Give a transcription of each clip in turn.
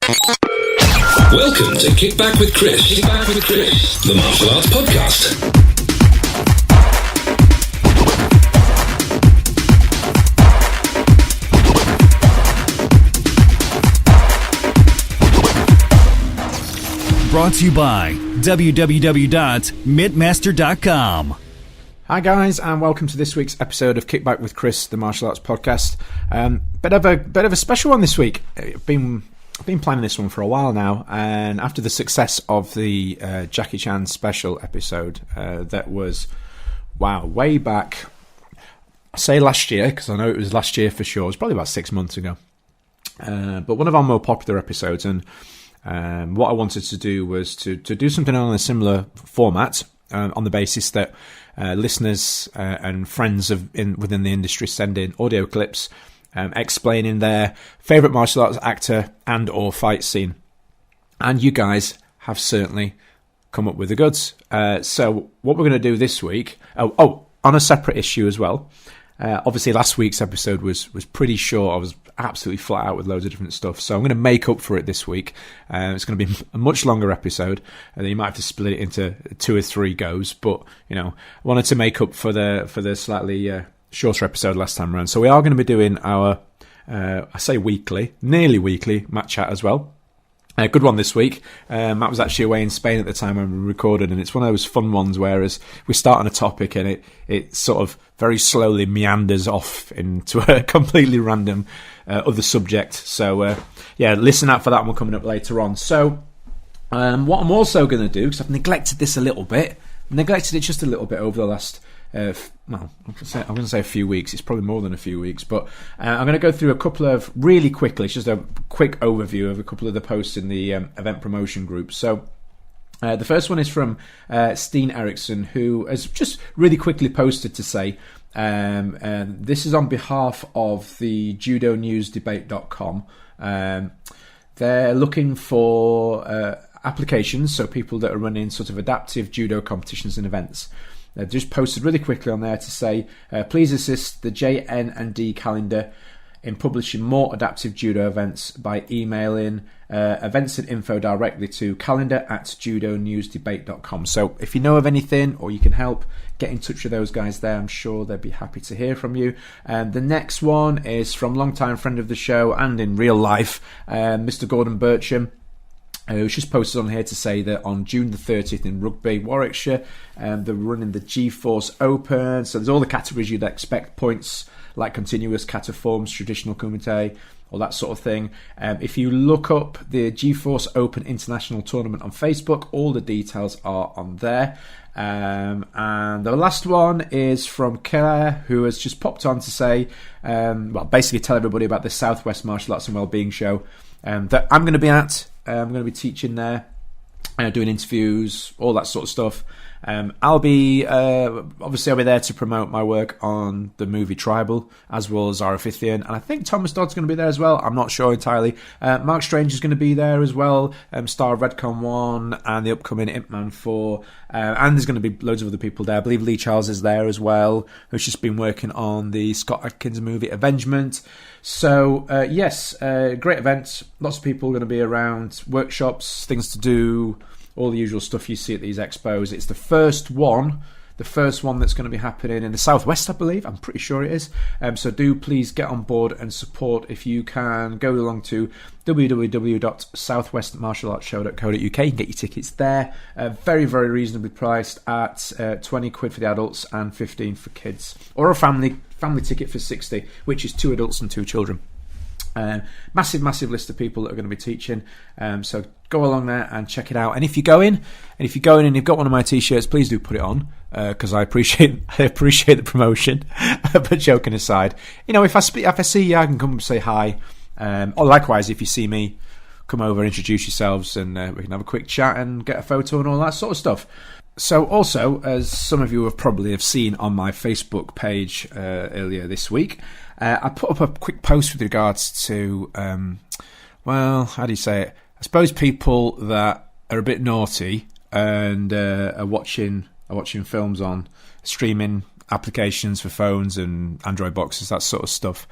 Welcome to Kick Back with Chris. Kick Back with Chris, the martial arts podcast. Brought to you by www.mittmaster.com. Hi guys, and welcome to this week's episode of Kick Back with Chris, the martial arts podcast. Bit of a special one this week. I've been planning this one for a while now, and after the success of the Jackie Chan special episode, that was way back. I say last year because I know it was last year for sure. It was probably about 6 months ago. But one of our more popular episodes, and what I wanted to do was to do something on a similar format, on the basis that listeners and friends within the industry send in audio clips explaining their favourite martial arts actor and or fight scene. And you guys have certainly come up with the goods. So what we're going to do this week, on a separate issue as well. Obviously last week's episode was pretty short. I was absolutely flat out with loads of different stuff, so I'm going to make up for it this week. It's going to be a much longer episode, and you might have to split it into 2 or 3 goes, but I wanted to make up for the slightly shorter episode last time around. So we are going to be doing our I say nearly weekly Matt chat as well. A good one this week. Matt was actually away in Spain at the time when we recorded, and it's one of those fun ones whereas we start on a topic and it sort of very slowly meanders off into a completely random other subject. So listen out for that one coming up later on. So what I'm also going to do, because I've neglected this a little bit, just a little bit over the last I'm going to say a few weeks. It's probably more than a few weeks, but I'm going to go through a couple of really quickly. It's just a quick overview of a couple of the posts in the event promotion group. So the first one is from Steen Eriksson, who has just really quickly posted to say, and this is on behalf of the judonewsdebate.com. They're looking for applications, so people that are running sort of adaptive judo competitions and events. They've just posted really quickly on there to say, please assist the JN&D calendar in publishing more adaptive judo events by emailing events and info directly to calendar@judonewsdebate.com. So if you know of anything or you can help, get in touch with those guys there. I'm sure they'd be happy to hear from you. The next one is from longtime friend of the show and in real life, Mr. Gordon Bircham. It was just posted on here to say that on June the 30th in Rugby, Warwickshire, they're running the G-Force Open. So there's all the categories you'd expect, points like continuous, kata forms, traditional kumite, all that sort of thing. If you look up the G-Force Open International Tournament on Facebook, all the details are on there. And the last one is from Claire, who has just popped on to say, basically tell everybody about the Southwest Martial Arts and Wellbeing show that I'm going to be at. I'm going to be teaching there, doing interviews, all that sort of stuff. I'll be there to promote my work on the movie Tribal, as well as Arafithian, and I think Thomas Dodd's going to be there as well. I'm not sure entirely. Mark Strange is going to be there as well, star of Redcon 1 and the upcoming Ip Man 4, and there's going to be loads of other people there. I believe Lee Charles is there as well, who's just been working on the Scott Adkins movie Avengement. So yes, great event. Lots of people are going to be around, workshops, things to do, all the usual stuff you see at these expos. It's the first one that's going to be happening in the Southwest, I believe. I'm pretty sure it is. So do please get on board and support if you can. Go along to www.southwestmartialartshow.co.uk. You can get your tickets there. Very, very reasonably priced at 20 quid for the adults and 15 for kids. Or a family ticket for 60, which is 2 adults and 2 children. Massive list of people that are going to be teaching. So go along there and check it out. And if you go in and you've got one of my t-shirts, please do put it on, because I appreciate the promotion. But joking aside, if I see you, I can come and say hi. Or likewise, if you see me, come over, introduce yourselves, and we can have a quick chat and get a photo and all that sort of stuff. So also, as some of you have probably seen on my Facebook page earlier this week, I put up a quick post with regards to, how do you say it? I suppose people that are a bit naughty and are watching films on streaming applications for phones and Android boxes, that sort of stuff.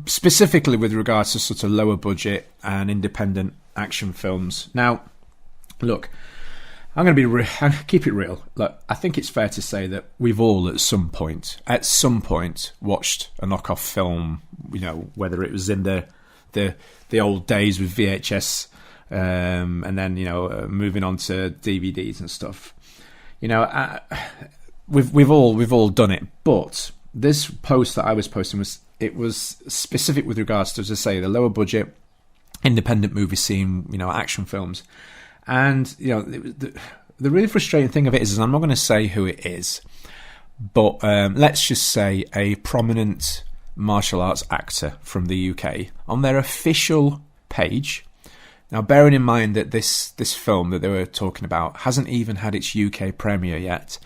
specifically with regards to sort of lower budget and independent action films. Now, look, I'm going to keep it real. Look, I think it's fair to say that we've all at some point watched a knockoff film. You know, whether it was in the old days with VHS, and then moving on to DVDs and stuff. You know, we've all done it. But this post that I was posting was specific with regards to, as I say, the lower budget independent movie scene. You know, action films. And, the really frustrating thing of it is I'm not going to say who it is, but let's just say a prominent martial arts actor from the UK on their official page. Now, bearing in mind that this film that they were talking about hasn't even had its UK premiere yet,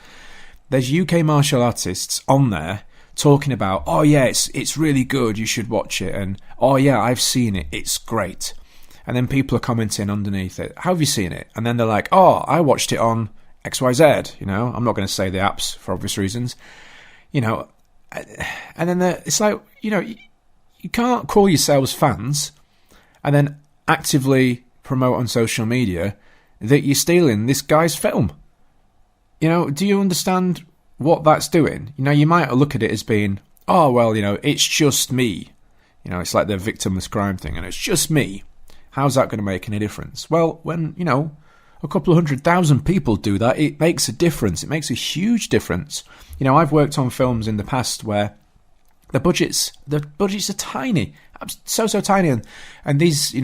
there's UK martial artists on there talking about, oh yeah, it's really good, you should watch it, and oh yeah, I've seen it, it's great. And then people are commenting underneath it, how have you seen it? And then they're like, oh, I watched it on XYZ, I'm not going to say the apps for obvious reasons, and then it's like, you can't call yourselves fans and then actively promote on social media that you're stealing this guy's film. Do you understand what that's doing? You might look at it as being, oh, well, it's just me. It's like the victimless crime thing, and it's just me. How's that going to make any difference? Well, when, a couple of 100,000 people do that, it makes a difference. It makes a huge difference. I've worked on films in the past where the budgets are tiny, so tiny, and these,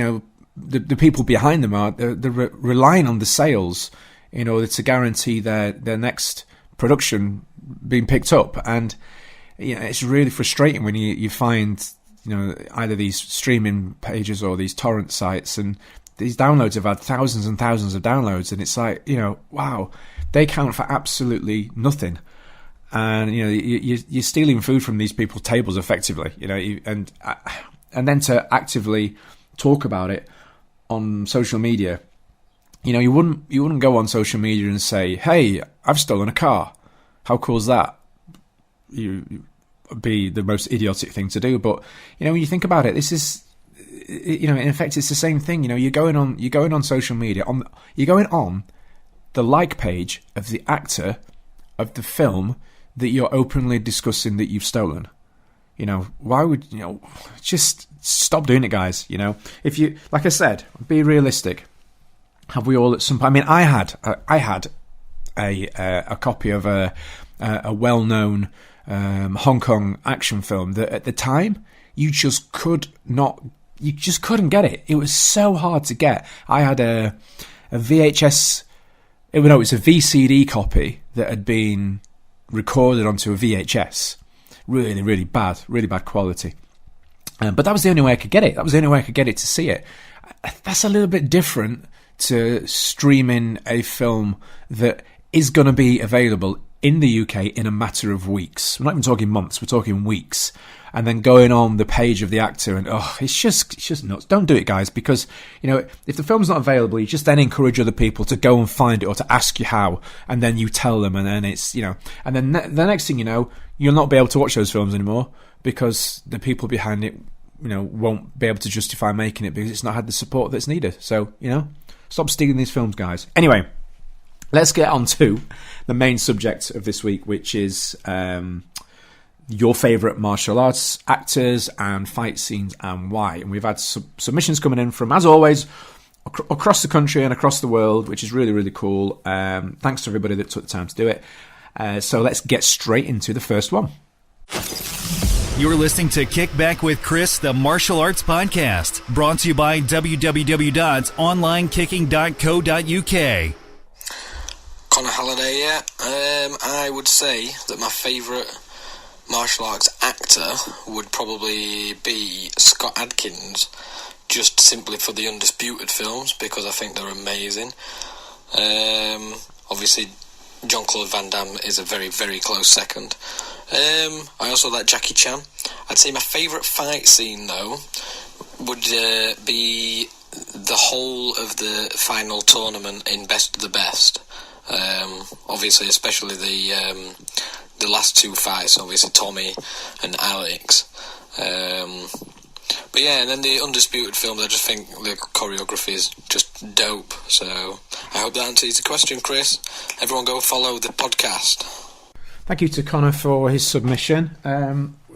the people behind them they're relying on the sales in order to guarantee their next production being picked up, and it's really frustrating when you find either these streaming pages or these torrent sites, and these downloads have had thousands and thousands of downloads, and it's like, wow, they count for absolutely nothing. And, you're stealing food from these people's tables effectively, and then to actively talk about it on social media, you wouldn't go on social media and say, hey, I've stolen a car. How cool is that? Be the most idiotic thing to do, but when you think about it, this is, in effect, it's the same thing. You're going on social media, you're going on the like page of the actor of the film that you're openly discussing that you've stolen. Why would just stop doing it, guys? If you, like I said, be realistic. Have we all at some point? I mean, I had a copy of a well-known Hong Kong action film that at the time you just couldn't get it. It was so hard to get. I had a VHS, it's a VCD copy that had been recorded onto a VHS. Really, really bad quality. But that was the only way I could get it. That was the only way I could get it to see it. That's a little bit different to streaming a film that is going to be available in the UK in a matter of weeks. We're not even talking months, we're talking weeks. And then going on the page of the actor and, it's just nuts. Don't do it, guys, because, if the film's not available, you just then encourage other people to go and find it or to ask you how, and then you tell them, and then it's, and then the next thing you know, you'll not be able to watch those films anymore because the people behind it, won't be able to justify making it because it's not had the support that's needed. So, stop stealing these films, guys. Anyway, let's get on to the main subject of this week, which is your favourite martial arts actors and fight scenes and why. And we've had submissions coming in from, as always, across the country and across the world, which is really, really cool. Thanks to everybody that took the time to do it. So let's get straight into the first one. You're listening to Kickback with Chris, the martial arts podcast, brought to you by www.onlinekicking.co.uk. Connor Halliday, yeah. I would say that my favourite martial arts actor would probably be Scott Adkins, just simply for the Undisputed films, because I think they're amazing. Obviously, Jean-Claude Van Damme is a very, very close second. I also like Jackie Chan. I'd say my favourite fight scene, though, would be the whole of the final tournament in Best of the Best. Obviously, especially the the last two fights, obviously Tommy and Alex. But yeah, and then the Undisputed films, I just think the choreography is just dope. So I hope that answers the question, Chris. Everyone go follow the podcast. Thank you to Connor for his submission.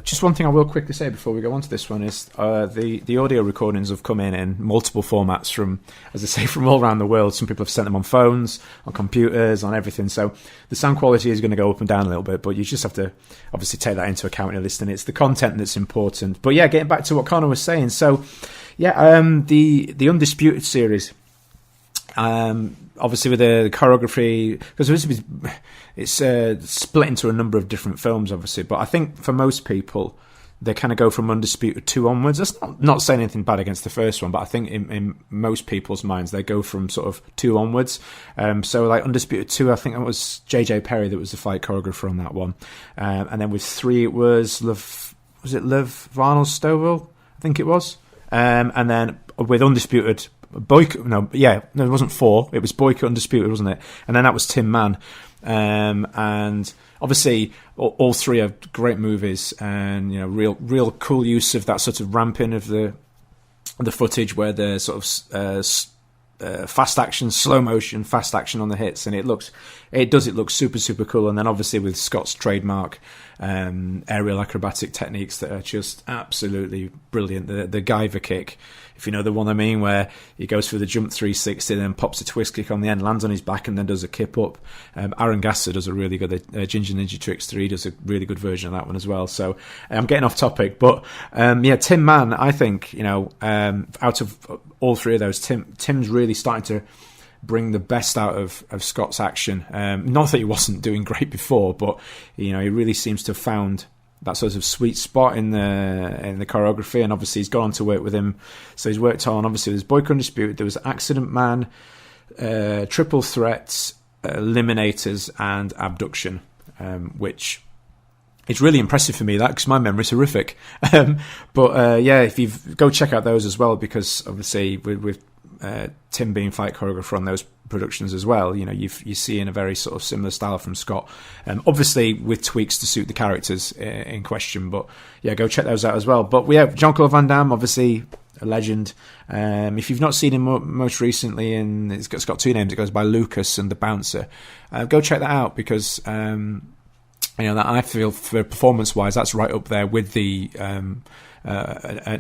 Just one thing I will quickly say before we go on to this one is the audio recordings have come in multiple formats from, as I say, from all around the world. Some people have sent them on phones, on computers, on everything. So the sound quality is going to go up and down a little bit, but you just have to obviously take that into account when you're listening. It's the content that's important. But yeah, getting back to what Connor was saying. So yeah, the Undisputed series. Obviously with the choreography, because it's split into a number of different films, obviously. But I think for most people, they kind of go from Undisputed 2 onwards. That's not saying anything bad against the first one, but I think in most people's minds, they go from sort of 2 onwards. So like Undisputed 2, I think it was J.J. Perry that was the fight choreographer on that one. And then with 3, it was Lev Arnold Stovall? I think it was. And then with Undisputed... it wasn't 4. It was Boycott Undisputed, wasn't it? And then that was Tin Man. And obviously, all 3 are great movies, and real cool use of that sort of ramping of the footage, where the sort of fast action, slow motion, fast action on the hits, and it looks super, super cool. And then obviously with Scott's trademark aerial acrobatic techniques that are just absolutely brilliant. The Guyver kick, if you know the one I mean, where he goes through the jump 360, then pops a twist kick on the end, lands on his back, and then does a kip up. Aaron Gasser does a really good, Ginger Ninja Tricks 3 does a really good version of that one as well. So I'm getting off topic, but Tin Man, I think, out of all 3 of those, Tim's really starting to bring the best out of Scott's action. Not that he wasn't doing great before, but he really seems to have found that sort of sweet spot in the choreography, and obviously he's gone on to work with him. So he's worked on, obviously there's Boycott Undisputed, there was Accident Man, Triple Threats, Eliminators, and Abduction, which it's really impressive for me, that, because my memory's horrific. But if you go check out those as well, because obviously with Tim being fight choreographer on those productions as well, you see in a very sort of similar style from Scott, obviously with tweaks to suit the characters in question. But yeah, go check those out as well. But we have Jean-Claude Van Damme, obviously a legend. If you've not seen him most recently, and it's got 2 names, it goes by Lucas and the Bouncer. Go check that out, because that I feel, for performance-wise, that's right up there with the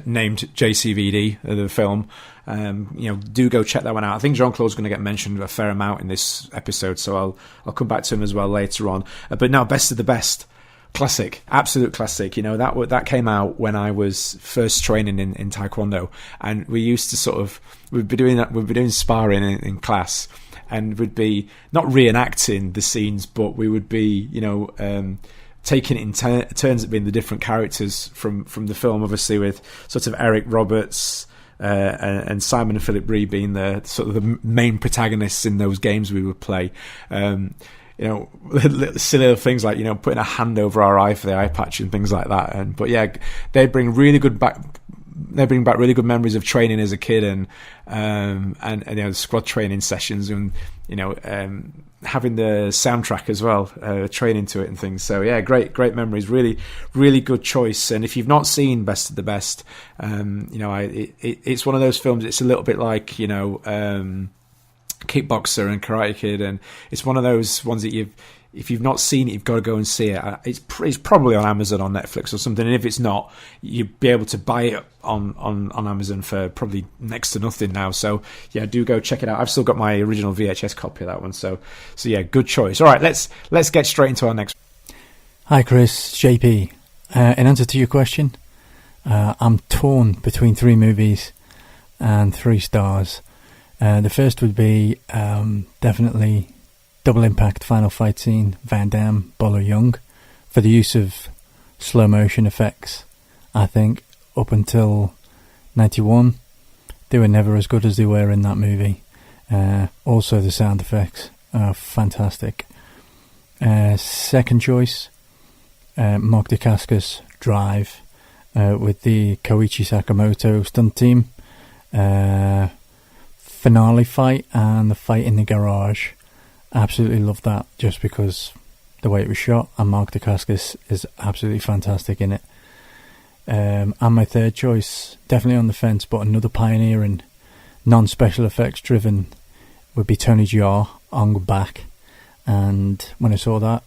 named JCVD, the film. Do go check that one out. I think Jean-Claude's going to get mentioned a fair amount in this episode, so I'll come back to him as well later on. But now, Best of the Best, classic, absolute classic. That came out when I was first training in Taekwondo, and we used to we'd be doing sparring in class, and we'd be not reenacting the scenes, but we would be taking it in turns at being the different characters from the film, obviously with sort of Eric Roberts and Simon and Philip Ree being the sort of the main protagonists in those games we would play. Silly little things like putting a hand over our eye for the eye patch and things like that. But yeah, they bring back really good memories of training as a kid, and squad training sessions, and having the soundtrack as well, training to it and things. So yeah, great memories. Really, really good choice. And if you've not seen Best of the Best, it's one of those films. It's a little bit like Kickboxer and Karate Kid, and it's one of those ones that if you've not seen it, you've got to go and see it. It's probably on Amazon, on Netflix or something, and if it's not, you'll be able to buy it on Amazon for probably next to nothing now. So yeah, do go check it out. I've still got my original VHS copy of that one, so yeah, good choice. All right, let's get straight into our next. Hi Chris, JP. In answer to your question, I'm torn between 3 movies and 3 stars. The first would be definitely Double Impact final fight scene, Van Damme, Bolo Young, for the use of slow motion effects. I think up until 91, they were never as good as they were in that movie. Also, the sound effects are fantastic. Second choice, Mark Dacascos' Drive, with the Koichi Sakamoto stunt team. Finale fight and the fight in the garage. Absolutely love that, just because the way it was shot, and Mark Dacascos is absolutely fantastic in it. And my third choice, definitely on the fence, but another pioneer in non-special effects driven, would be Tony Jaa on back. And when I saw that,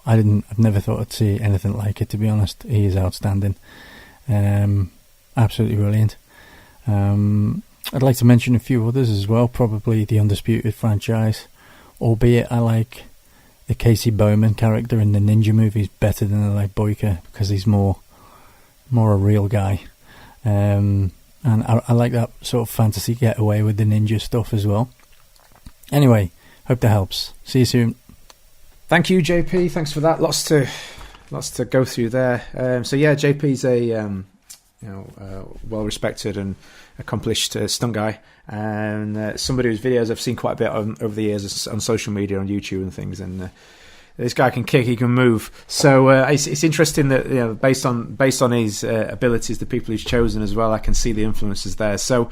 I've never thought I'd see anything like it, to be honest. He is outstanding. Absolutely brilliant. I'd like to mention a few others as well, probably the Undisputed franchise, albeit I like the Casey Bowman character in the Ninja movies better than I like Boyka, because he's more a real guy. And I like that sort of fantasy getaway with the ninja stuff as well. Anyway, hope that helps. See you soon. Thank you, JP. Thanks for that. Lots to go through there. So yeah, JP's a well-respected and accomplished stunt guy, and somebody whose videos I've seen quite a bit over the years on social media, on YouTube and things. And this guy can kick, he can move. So it's interesting that based on his abilities, the people he's chosen as well, I can see the influences there. So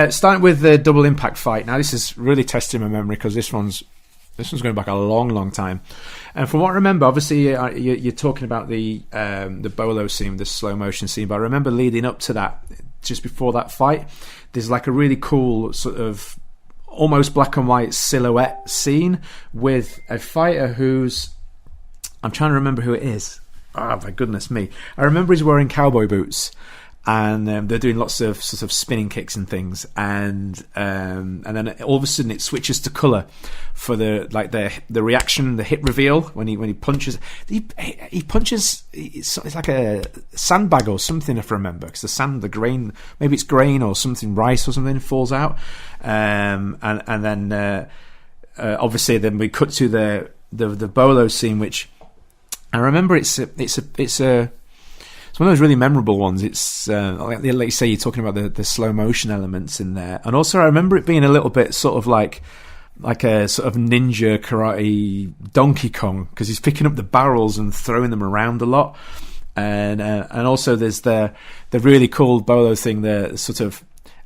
starting with the double impact fight. Now this is really testing my memory, because this one's going back a long, long time. And from what I remember, obviously you're talking about the bolo scene, the slow motion scene, but I remember leading up to that, just before that fight, there's like a really cool sort of almost black and white silhouette scene with a fighter who's, I'm trying to remember who it is. Oh my goodness me. I remember he's wearing cowboy boots, and they're doing lots of sort of spinning kicks and things, and then all of a sudden it switches to colour for the reaction, the hit reveal when he punches. He punches. It's like a sandbag or something, if I remember, because the grain, maybe it's grain or something, rice or something, falls out, and then obviously then we cut to the bolo scene, which I remember it's one of those really memorable ones. It's like you say, you're talking about the slow motion elements in there, and also I remember it being a little bit sort of like a sort of ninja karate Donkey Kong, because he's picking up the barrels and throwing them around a lot, and also there's the really cool bolo thing, the sort of,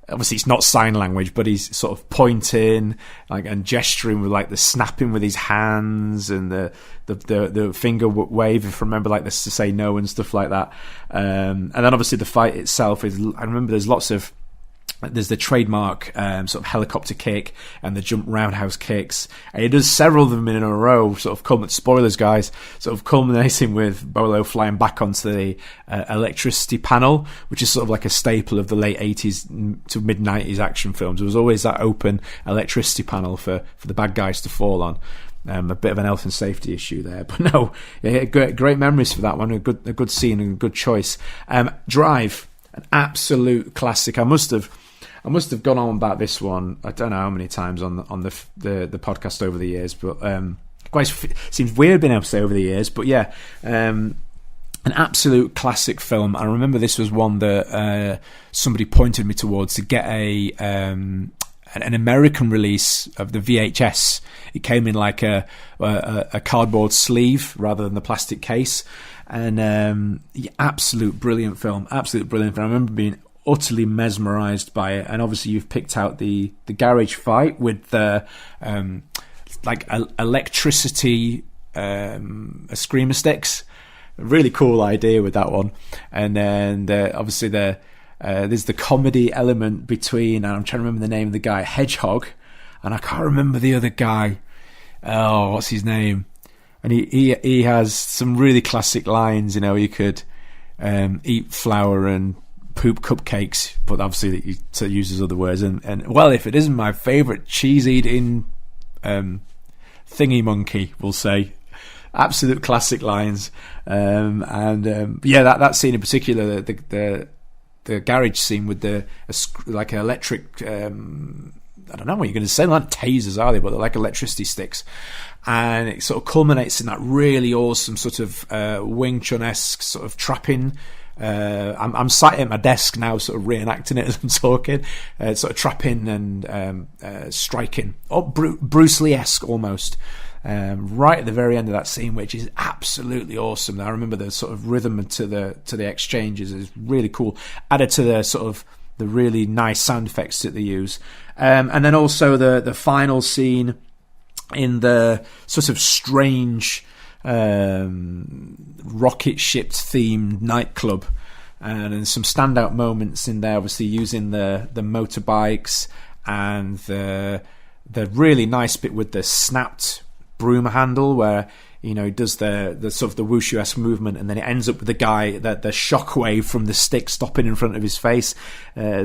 obviously it's not sign language, but he's sort of pointing and gesturing with the snapping with his hands, and the finger wave, if I remember, like this to say no and stuff like that. And then obviously the fight itself is, I remember there's the trademark sort of helicopter kick and the jump roundhouse kicks, and he does several of them in a row, sort of spoilers guys, sort of culminating with Bolo flying back onto the electricity panel, which is sort of like a staple of the late 80s to mid 90s action films. There was always that open electricity panel for the bad guys to fall on. A bit of an health and safety issue there, but no, yeah, great memories for that one. A good scene and a good choice. Drive, an absolute classic. I must have gone on about this one, I don't know how many times on the podcast over the years, but quite seems weird being able to say over the years, but yeah, an absolute classic film. I remember this was one that somebody pointed me towards to get an American release of the VHS. It came in like a cardboard sleeve rather than the plastic case, and absolute brilliant film. I remember being utterly mesmerised by it, and obviously you've picked out the garage fight with the electricity screamer sticks. Really cool idea with that one. And then obviously there's the comedy element between, and I'm trying to remember the name of the guy, Hedgehog, and I can't remember the other guy. Oh, what's his name? And he has some really classic lines. You could eat flour and poop cupcakes, but obviously he uses other words. And well, if it isn't my favourite cheese eating thingy monkey, we'll say. Absolute classic lines. That scene in particular, the garage scene with the electric, I don't know what you're going to say, like tasers, are they? But they're like electricity sticks, and it sort of culminates in that really awesome sort of Wing Chun-esque sort of trapping. I'm sat at my desk now, sort of reenacting it as I'm talking, sort of trapping and striking, Bruce Lee-esque almost. Right at the very end of that scene, which is absolutely awesome. I remember the sort of rhythm to the exchanges is really cool, added to the sort of the really nice sound effects that they use, and then also the final scene in the sort of strange rocket ship themed nightclub, and some standout moments in there, obviously using the motorbikes and the really nice bit with the snapped broom handle where he does the sort of the wushu-esque movement, and then it ends up with the guy, that the shockwave from the stick stopping in front of his face,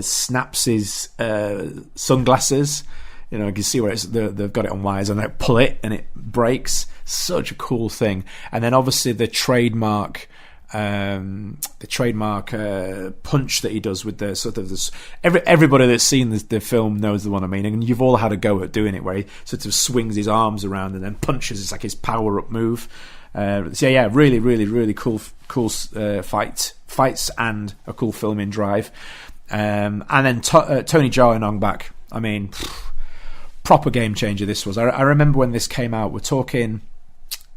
snaps his sunglasses. You can see where they've got it on wires, and they pull it and it breaks. Such a cool thing. And then obviously the trademark punch that he does with the sort of this. Everybody that's seen the film knows the one I mean, and you've all had a go at doing it, where he sort of swings his arms around and then punches. It's like his power up move. So yeah, really, really, really cool fights and a cool filming drive. And then Tony Jaa and Ong Bak. I mean, proper game changer this was. I remember when this came out. We're talking,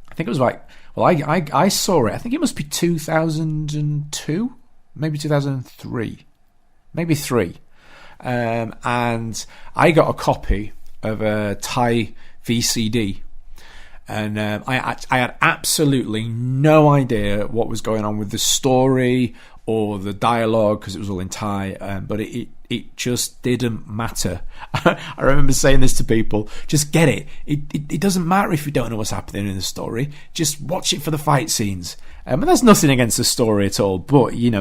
I think it was like, well, I saw it. I think it must be 2002, maybe 2003, maybe 3. And I got a copy of a Thai VCD. And I had absolutely no idea what was going on with the story or the dialogue, because it was all in Thai, but it just didn't matter. I remember saying this to people: just get it. It doesn't matter if you don't know what's happening in the story. Just watch it for the fight scenes. And there's nothing against the story at all, but you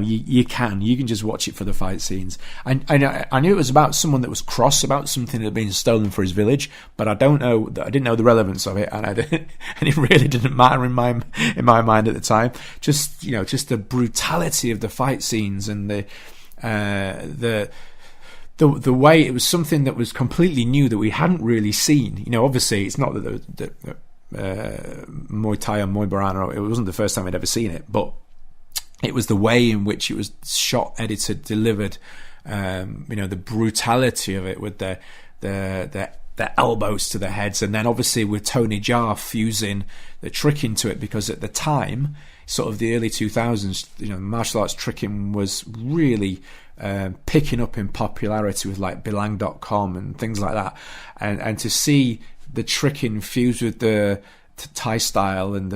can just watch it for the fight scenes. I knew it was about someone that was cross about something that had been stolen for his village, but I didn't know the relevance of it, and it really didn't matter in my mind at the time. Just the brutality of the fight scenes and the way it was something that was completely new that we hadn't really seen. Obviously it's not that Muay Thai or Muay Boran, it wasn't the first time I'd ever seen it, but it was the way in which it was shot, edited, delivered. The brutality of it with the elbows to the heads, and then obviously with Tony Jaa fusing the trick into it, because at the time, sort of the early 2000s, martial arts tricking was really picking up in popularity with like Bilang.com and things like that, and to see the tricking fused with the Thai style, and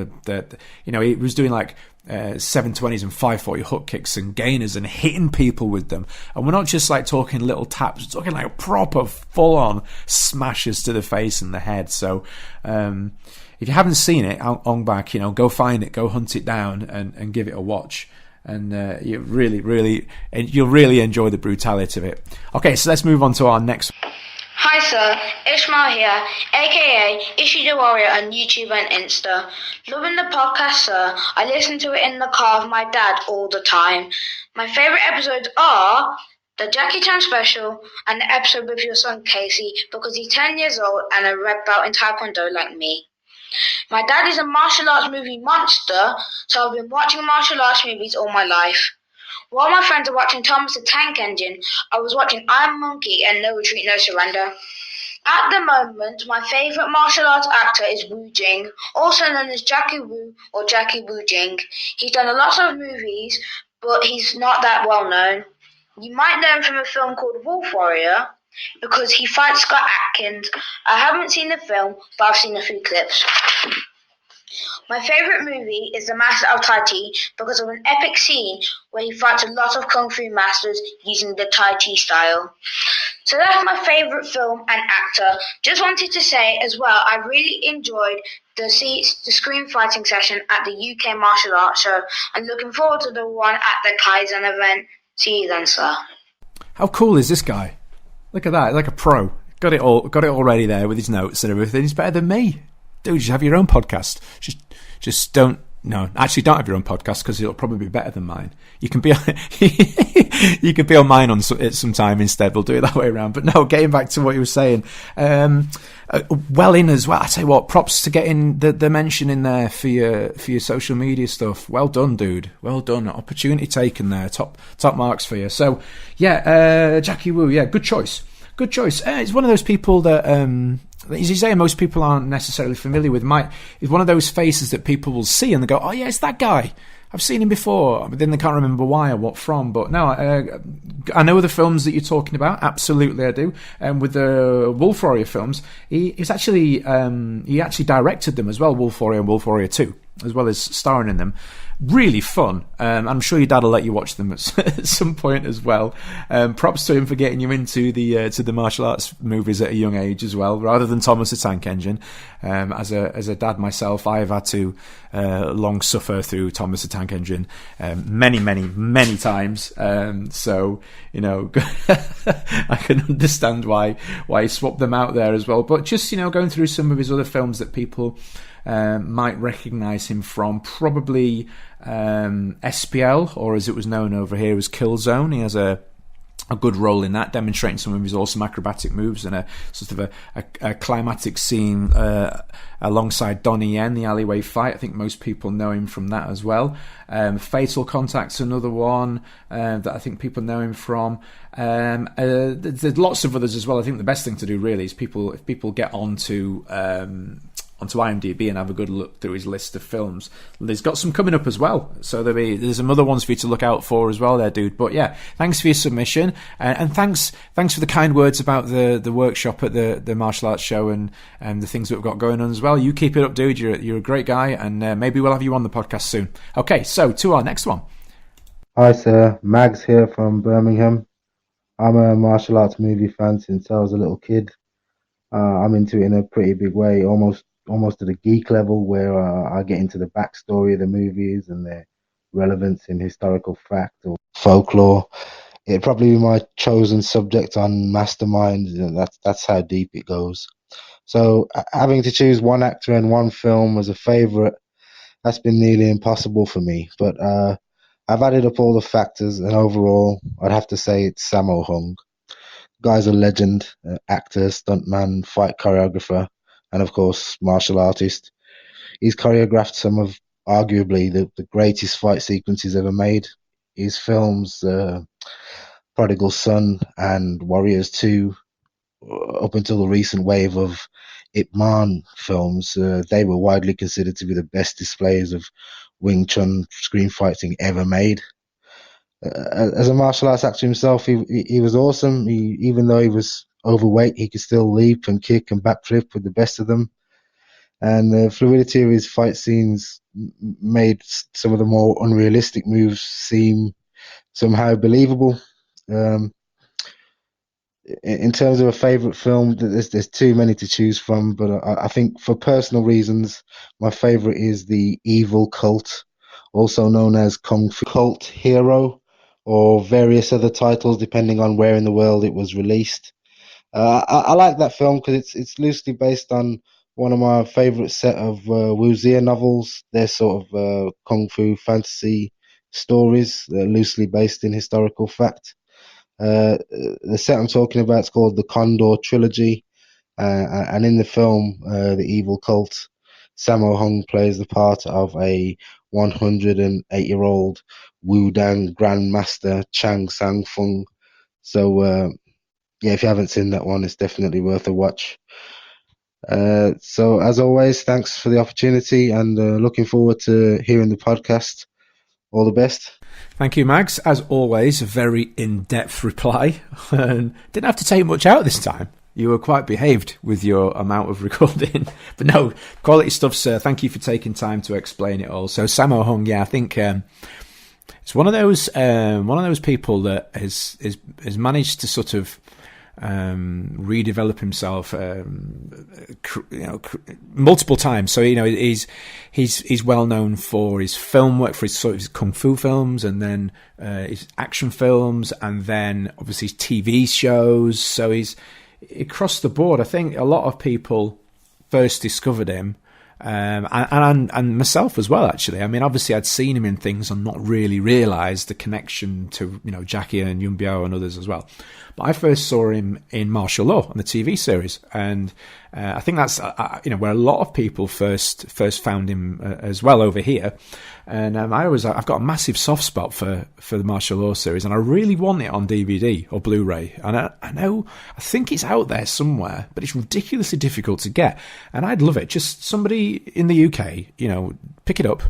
he was doing like 720s and 540 hook kicks and gainers and hitting people with them, and we're not just like talking little taps, we're talking like proper full-on smashes to the face and the head. So if you haven't seen it, Ong Bak, go find it, go hunt it down and give it a watch, and you'll really enjoy the brutality of it. Okay, so let's move on to our next. Hi sir, Ishmael here, aka Ishi the Warrior on YouTube and Insta. Loving the podcast, sir. I listen to it in the car with my dad all the time. My favourite episodes are the Jackie Chan special and the episode with your son Casey, because he's 10 years old and a red belt in Taekwondo like me. My dad is a martial arts movie monster, so I've been watching martial arts movies all my life. While my friends are watching Thomas the Tank Engine, I was watching Iron Monkey and No Retreat, No Surrender. At the moment, my favourite martial arts actor is Wu Jing, also known as Jackie Wu or Jackie Wu Jing. He's done a lot of movies, but he's not that well known. You might know him from a film called Wolf Warrior, because he fights Scott Adkins. I haven't seen the film, but I've seen a few clips. My favourite movie is The Master of Tai Chi, because of an epic scene where he fights a lot of Kung Fu masters using the Tai Chi style. So that's my favourite film and actor. Just wanted to say as well, I really enjoyed the screen fighting session at the UK Martial Arts Show, and looking forward to the one at the Kaizen event. See you then, sir. How cool is this guy? Look at that, like a pro. Got it all ready there with his notes and everything. He's better than me. Dude, you should have your own podcast. Just don't have your own podcast, because it'll probably be better than mine. You can be you can be on mine at some time instead. We'll do it that way around. But no, getting back to what you were saying, well in as well. I tell you what, props to getting the mention in there for your social media stuff. Well done, dude. Well done. Opportunity taken there. Top marks for you. So yeah, Jackie Wu. Yeah, good choice. Good choice. It's one of those people that, as you say, most people aren't necessarily familiar with. Is one of those faces that people will see and they go, "Oh yeah, it's that guy." I've seen him before, but then I can't remember why or what from. But no, I know the films that you're talking about. Absolutely, I do. And with the Wolf Warrior films, he actually directed them as well. Wolf Warrior and Wolf Warrior 2, as well as starring in them. Really fun. I'm sure your dad will let you watch them at some point as well. Props to him for getting you into the martial arts movies at a young age as well, rather than Thomas the Tank Engine. As a dad myself, I have had to long suffer through Thomas the Tank Engine many times. So I can understand why he swapped them out there as well. But just going through some of his other films that people might recognise him from, probably SPL, or as it was known over here as Killzone. He has a good role in that, demonstrating some of his awesome acrobatic moves and a sort of a climatic scene alongside Donnie Yen, the alleyway fight. I think most people know him from that as well. Fatal Contact's another one that I think people know him from. There's lots of others as well. I think the best thing to do really is if people get onto IMDb and have a good look through his list of films. He's got some coming up as well, so there's some other ones for you to look out for as well there, dude. But yeah, thanks for your submission, and thanks for the kind words about the workshop at the martial arts show and the things that we've got going on as well. You keep it up, dude. You're a great guy, and maybe we'll have you on the podcast soon. Okay, so to our next one. Hi sir, Mags here from Birmingham. I'm a martial arts movie fan since I was a little kid. I'm into it in a pretty big way, almost to the geek level, where I get into the backstory of the movies and their relevance in historical fact or folklore. It'd probably be my chosen subject on Mastermind, and that's how deep it goes. So having to choose one actor and one film as a favourite, that's been nearly impossible for me. But I've added up all the factors, and overall, I'd have to say it's Sammo Hung. Guy's a legend, actor, stuntman, fight choreographer, and of course, martial artist. He's choreographed some of arguably the greatest fight sequences ever made. His films, Prodigal Son and Warriors 2, up until the recent wave of Ip Man films, they were widely considered to be the best displays of Wing Chun screen fighting ever made. As a martial arts actor himself, he was awesome. Even though he was overweight, he could still leap and kick and backflip with the best of them. And the fluidity of his fight scenes made some of the more unrealistic moves seem somehow believable. In terms of a favourite film, there's too many to choose from, but I think for personal reasons, my favourite is The Evil Cult, also known as Kung Fu Cult Hero, or various other titles depending on where in the world it was released. I like that film because it's loosely based on one of my favourite set of Wu Zia novels. They're sort of kung fu fantasy stories. They're loosely based in historical fact. The set I'm talking about is called the Condor Trilogy, and in the film, The Evil Cult, Sammo Hung plays the part of a 108-year-old Wudang Grandmaster Chang Sang Fung. So, yeah, if you haven't seen that one, it's definitely worth a watch. So, as always, thanks for the opportunity, and looking forward to hearing the podcast. All the best. Thank you, Mags. As always, a very in-depth reply. Didn't have to take much out this time. You were quite behaved with your amount of recording. But no, quality stuff, sir. Thank you for taking time to explain it all. So Sammo Hung, yeah, I think it's one of those people that has managed to sort of redevelop himself, multiple times. So he's well known for his film work, for his sort of his kung fu films, and then his action films, and then obviously his TV shows. So he's across the board. I think a lot of people first discovered him. And myself as well, actually. I mean, obviously I'd seen him in things and not really realised the connection to, Jackie and Yun Biao and others as well. But I first saw him in Martial Law on the TV series, and I think that's where a lot of people first found him as well over here. And I've got a massive soft spot for the Martial Law series, and I really want it on DVD or Blu-ray. And I think it's out there somewhere, but it's ridiculously difficult to get. And I'd love it. Just somebody in the UK, pick it up,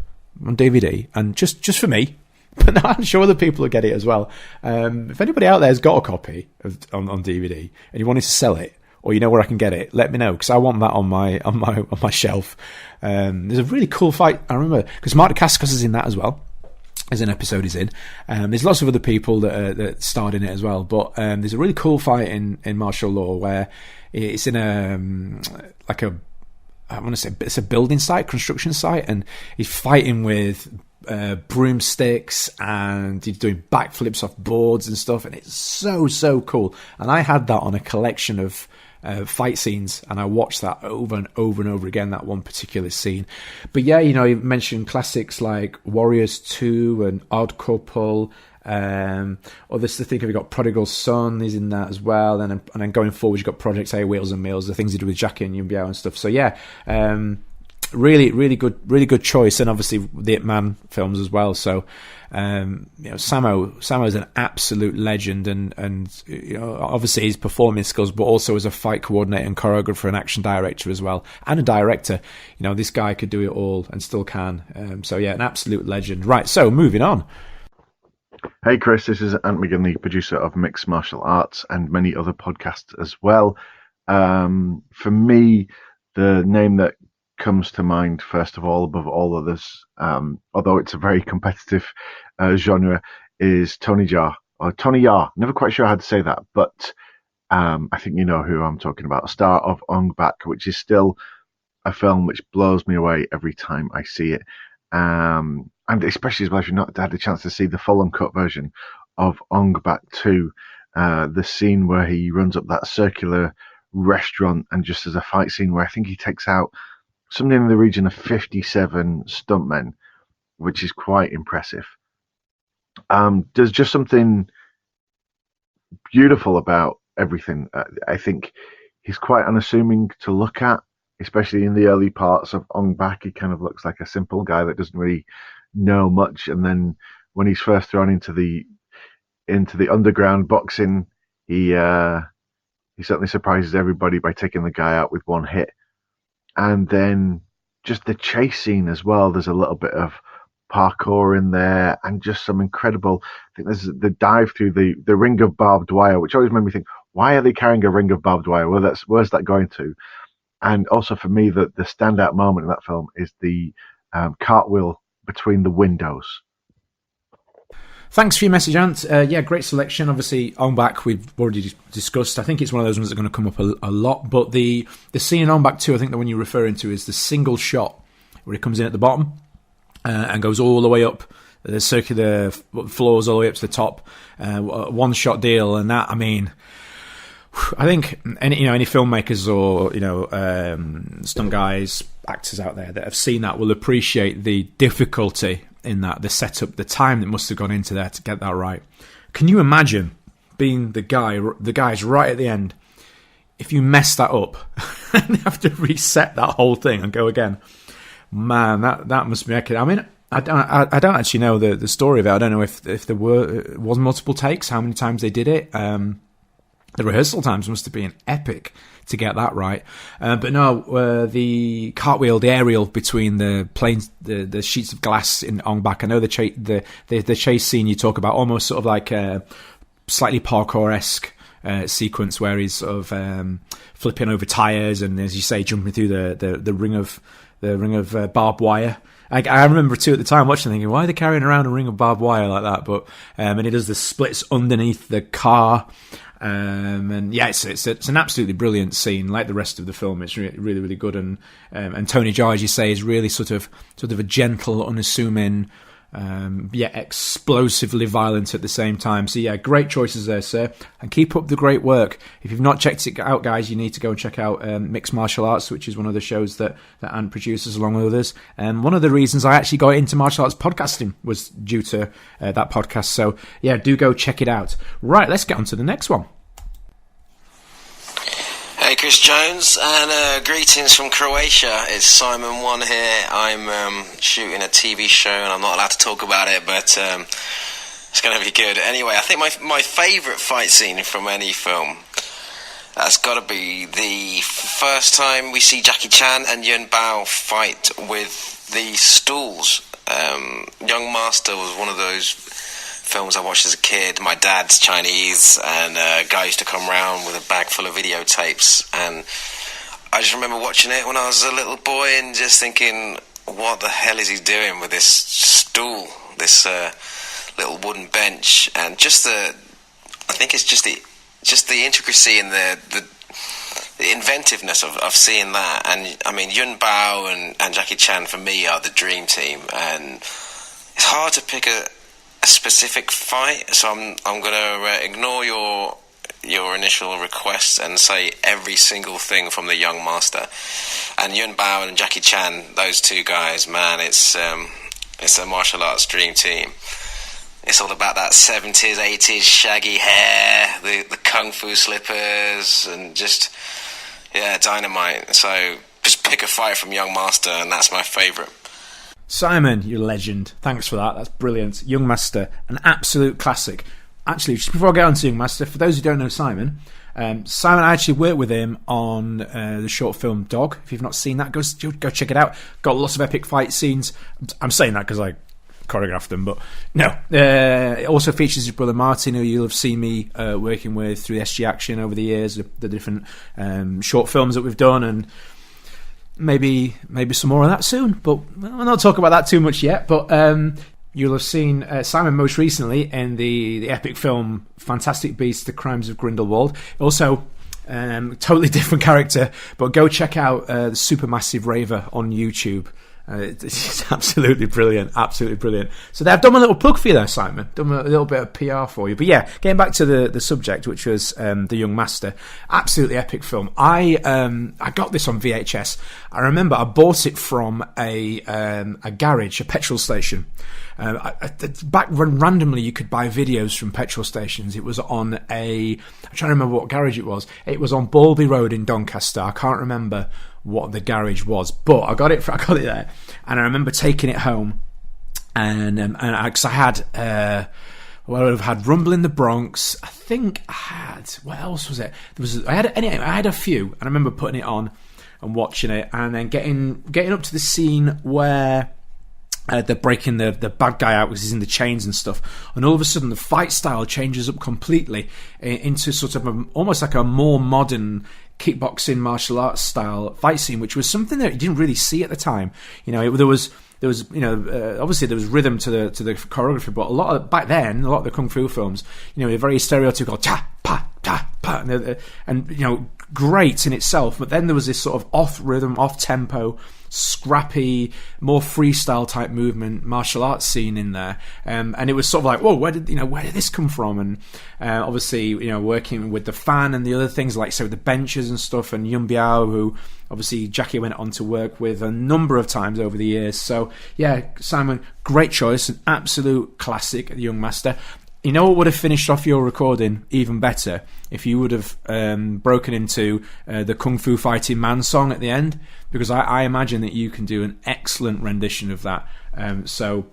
on DVD, and just for me. But I'm sure other people will get it as well. If anybody out there has got a copy on DVD and you wanted to sell it, or you know where I can get it, let me know, because I want that on my shelf. There's a really cool fight. I remember because Mark Dacascos is in that as well, as an episode is in. There's lots of other people that starred in it as well. But there's a really cool fight in martial law where it's in I want to say it's a building site, construction site, and he's fighting with broomsticks, and he's doing backflips off boards and stuff, and it's so cool. And I had that on a collection of fight scenes, and I watched that over and over and over again, that one particular scene. But yeah, you mentioned classics like Warriors 2 and Odd Couple. Others to think of, you've got Prodigal Son is in that as well, and then going forward you've got Project A, Wheels and Meals, the things he did with Jackie and Yun Biao and stuff. So yeah, really good choice, and obviously the Ip Man films as well. So Samo is an absolute legend, and obviously his performing skills, but also as a fight coordinator and choreographer and action director as well, and a director. This guy could do it all and still can. So yeah, an absolute legend. Right, so moving on. Hey Chris, this is Ant McGinley, producer of Mixed Martial Arts and many other podcasts as well. For me, the name that comes to mind first of all, above all others, although it's a very competitive genre, is Tony Jaa, or Tony Jaa. Never quite sure how to say that, but I think you know who I'm talking about. Star of Ong Bak, which is still a film which blows me away every time I see it. And especially as well if you've not had the chance to see the full uncut version of Ong Bak 2, the scene where he runs up that circular restaurant, and just as a fight scene where I think he takes out something in the region of 57 stuntmen, which is quite impressive. There's just something beautiful about everything. I think he's quite unassuming to look at, especially in the early parts of Ong Bak. He kind of looks like a simple guy that doesn't really know much, and then when he's first thrown into the underground boxing, he certainly surprises everybody by taking the guy out with one hit. And then just the chase scene as well, there's a little bit of parkour in there, and just some incredible, I think there's the dive through the ring of barbed wire, which always made me think, why are they carrying a ring of barbed wire? Where's that going to? And also for me, the standout moment in that film is the cartwheel between the windows. Thanks for your message, Ant. Yeah, great selection. Obviously, Ong Bak we've already discussed. I think it's one of those ones that's going to come up a lot. But the scene in Ong Bak 2, I think the one you're referring to is the single shot where it comes in at the bottom and goes all the way up the circular floors all the way up to the top. One shot deal, and that, I mean, I think any filmmakers or stunt guys, actors out there that have seen that will appreciate the difficulty in that, the setup, the time that must have gone into there to get that right. Can you imagine being the guys right at the end? If you mess that up and have to reset that whole thing and go again, man, that must be epic. I mean, I don't actually know the story of it. I don't know if there was multiple takes, how many times they did it. The rehearsal times must have been epic to get that right. But no, the cartwheel, the aerial between the planes, the sheets of glass in Ong Bak. I know the chase scene you talk about, almost sort of like a slightly parkour-esque sequence where he's sort of flipping over tires and, as you say, jumping through the ring of barbed wire. I remember too at the time watching, thinking, why are they carrying around a ring of barbed wire like that? But and he does the splits underneath the car. And yeah, it's an absolutely brilliant scene. Like the rest of the film, it's really, really good. And Tony Jaa, as you say, is really sort of a gentle, unassuming, yet explosively violent at the same time. So yeah, great choices there, sir. And keep up the great work. If you've not checked it out, guys, you need to go and check out Mixed Martial Arts, which is one of the shows that Ant produces along with others. And one of the reasons I actually got into martial arts podcasting was due to that podcast. So yeah, do go check it out. Right, let's get on to the next one. Hey, Chris Jones, and greetings from Croatia. It's Simon One here. I'm shooting a TV show, and I'm not allowed to talk about it, but it's going to be good. Anyway, I think my favourite fight scene from any film, that's got to be the first time we see Jackie Chan and Yun Biao fight with the stools. Young Master was one of those films I watched as a kid. My dad's Chinese, and a guy used to come round with a bag full of videotapes, and I just remember watching it when I was a little boy and just thinking, what the hell is he doing with this stool, this little wooden bench, and I think it's just the intricacy and the inventiveness of seeing that. And I mean, Yun Bao and Jackie Chan for me are the dream team, and it's hard to pick a specific fight, so I'm going to ignore your initial request and say every single thing from the Young Master. And Yun Bao and Jackie Chan, those two guys, man, it's a martial arts dream team. It's all about that 70s, 80s shaggy hair, the kung fu slippers, and just, yeah, dynamite. So just pick a fight from Young Master, and that's my favourite. Simon, you're a legend. Thanks for that. That's brilliant. Young Master, an absolute classic. Actually, just before I get on to Young Master, for those who don't know Simon, I actually worked with him on the short film Dog. If you've not seen that, go check it out. Got lots of epic fight scenes. I'm saying that because I choreographed them, but no. It also features his brother Martin, who you'll have seen me working with through SG Action over the years, the different short films that we've done, and maybe some more of that soon. But we'll not talk about that too much yet. But you'll have seen Simon most recently in the epic film Fantastic Beasts: The Crimes of Grindelwald. Also, totally different character, but go check out the Supermassive Raver on YouTube. It's absolutely brilliant, absolutely brilliant. So I've done a little plug for you there, Simon. Done a little bit of PR for you. But yeah, getting back to the subject, which was the Young Master, absolutely epic film. I got this on VHS. I remember I bought it from a garage, a petrol station. Back when randomly you could buy videos from petrol stations. It was on I'm trying to remember what garage it was. It was on Balby Road in Doncaster. I can't remember what the garage was, but I got it there, and I remember taking it home, and because I had I've had Rumble in the Bronx. I think I had, what else was it? I had a few, and I remember putting it on and watching it, and then getting up to the scene where they're breaking the bad guy out because he's in the chains and stuff, and all of a sudden the fight style changes up completely into sort of almost like a more modern kickboxing martial arts style fight scene, which was something that you didn't really see at the time. There was obviously there was rhythm to the choreography, but back then a lot of the kung fu films, they're very stereotypical, ta pa ta pa, and great in itself, but then there was this sort of off rhythm, off tempo, scrappy, more freestyle type movement martial arts scene in there, and it was sort of like, whoa, where did this come from? And obviously, working with the fan and the other things like the benches and stuff, and Yun Biao, who obviously Jackie went on to work with a number of times over the years. So yeah, Simon, great choice, an absolute classic, The Young Master. You know what would have finished off your recording even better? If you would have broken into the Kung Fu Fighting Man song at the end, because I imagine that you can do an excellent rendition of that. So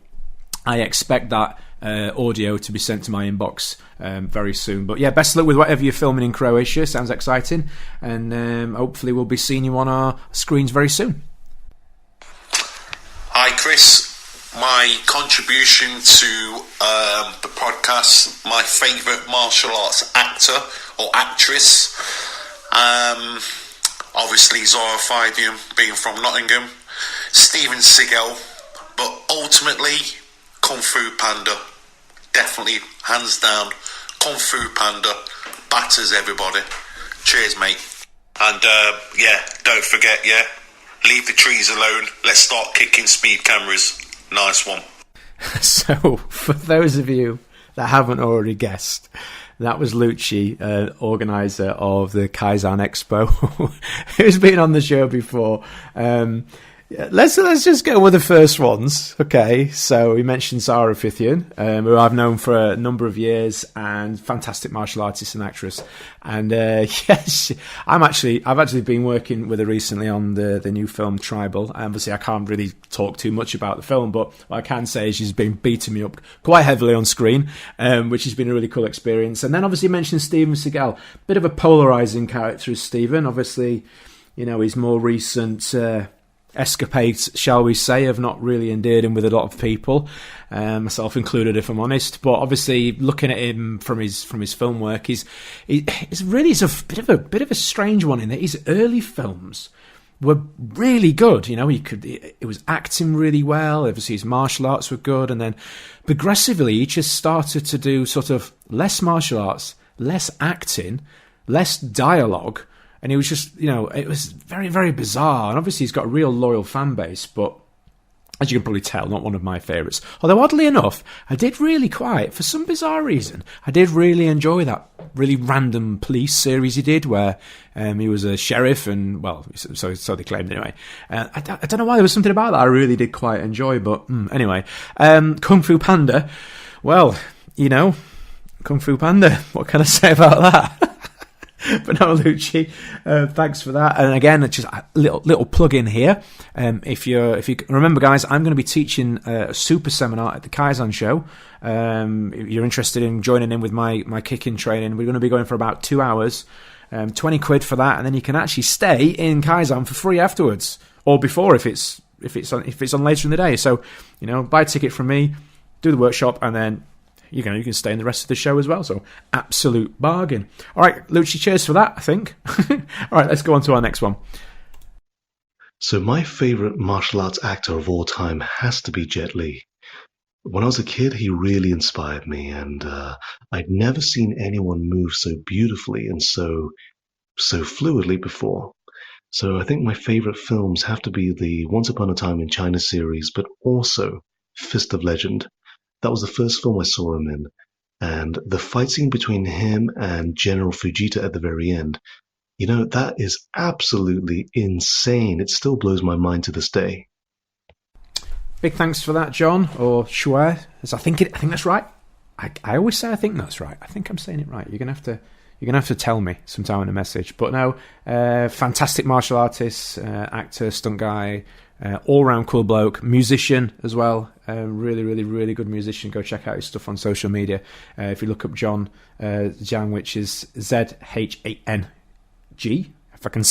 I expect that audio to be sent to my inbox very soon. But yeah, best of luck with whatever you're filming in Croatia. Sounds exciting, and hopefully we'll be seeing you on our screens very soon. Hi, Chris. My contribution to the podcast, my favourite martial arts actor or actress, obviously Zora Fidium, being from Nottingham, Steven Seagal, but ultimately Kung Fu Panda, definitely hands down. Kung Fu Panda batters everybody. Cheers, mate. And don't forget, leave the trees alone. Let's start kicking speed cameras. Nice one. So, for those of you that haven't already guessed, that was Lucci, organiser of the Kaizen Expo, who's been on the show before. Let's just go with the first ones. Okay, so we mentioned Zara Fithian, who I've known for a number of years, and fantastic martial artist and actress. And yes, I've actually been working with her recently on the new film Tribal. Obviously, I can't really talk too much about the film, but what I can say is she's been beating me up quite heavily on screen, which has been a really cool experience. And then obviously mentioned Steven Seagal, bit of a polarising character as Steven. Obviously, his more recent escapades, shall we say, have not really endeared him with a lot of people, myself included, if I'm honest. But obviously, looking at him from his film work, he's a bit of a strange one in that his early films were really good. He was acting really well. Obviously, his martial arts were good, and then progressively, he just started to do sort of less martial arts, less acting, less dialogue. And it was just, it was very, very bizarre. And obviously he's got a real loyal fan base, but as you can probably tell, not one of my favourites. Although oddly enough, for some bizarre reason, I did really enjoy that really random police series he did where he was a sheriff and, well, so they claimed anyway. I don't know why, there was something about that I really did quite enjoy, but anyway. Kung Fu Panda, well, Kung Fu Panda, what can I say about that? But no, Lucci, thanks for that. And again, just a little plug in here. If you remember, guys, I'm going to be teaching a super seminar at the Kaizen show. If you're interested in joining in with my kicking training, we're going to be going for about 2 hours. 20 quid for that, and then you can actually stay in Kaizen for free afterwards, or before if it's on later in the day. So buy a ticket from me, do the workshop, and then you can stay in the rest of the show as well. So absolute bargain. All right, Lucci, cheers for that, I think. All right, let's go on to our next one. So my favorite martial arts actor of all time has to be Jet Li. When I was a kid, he really inspired me, and I'd never seen anyone move so beautifully and so fluidly before. So I think my favorite films have to be the Once Upon a Time in China series, but also Fist of Legend. That was the first film I saw him in, and the fight scene between him and General Fujita at the very end, that is absolutely insane. It still blows my mind to this day. Big thanks for that, John, or Shuai. I think that's right. I always say I think that's right. I think I'm saying it right. You're gonna have to tell me sometime in a message. But no, fantastic martial artist, actor, stunt guy, all-round cool bloke, musician as well. Really, really, really good musician. Go check out his stuff on social media. If you look up John Zhang, which is ZHANG, if I can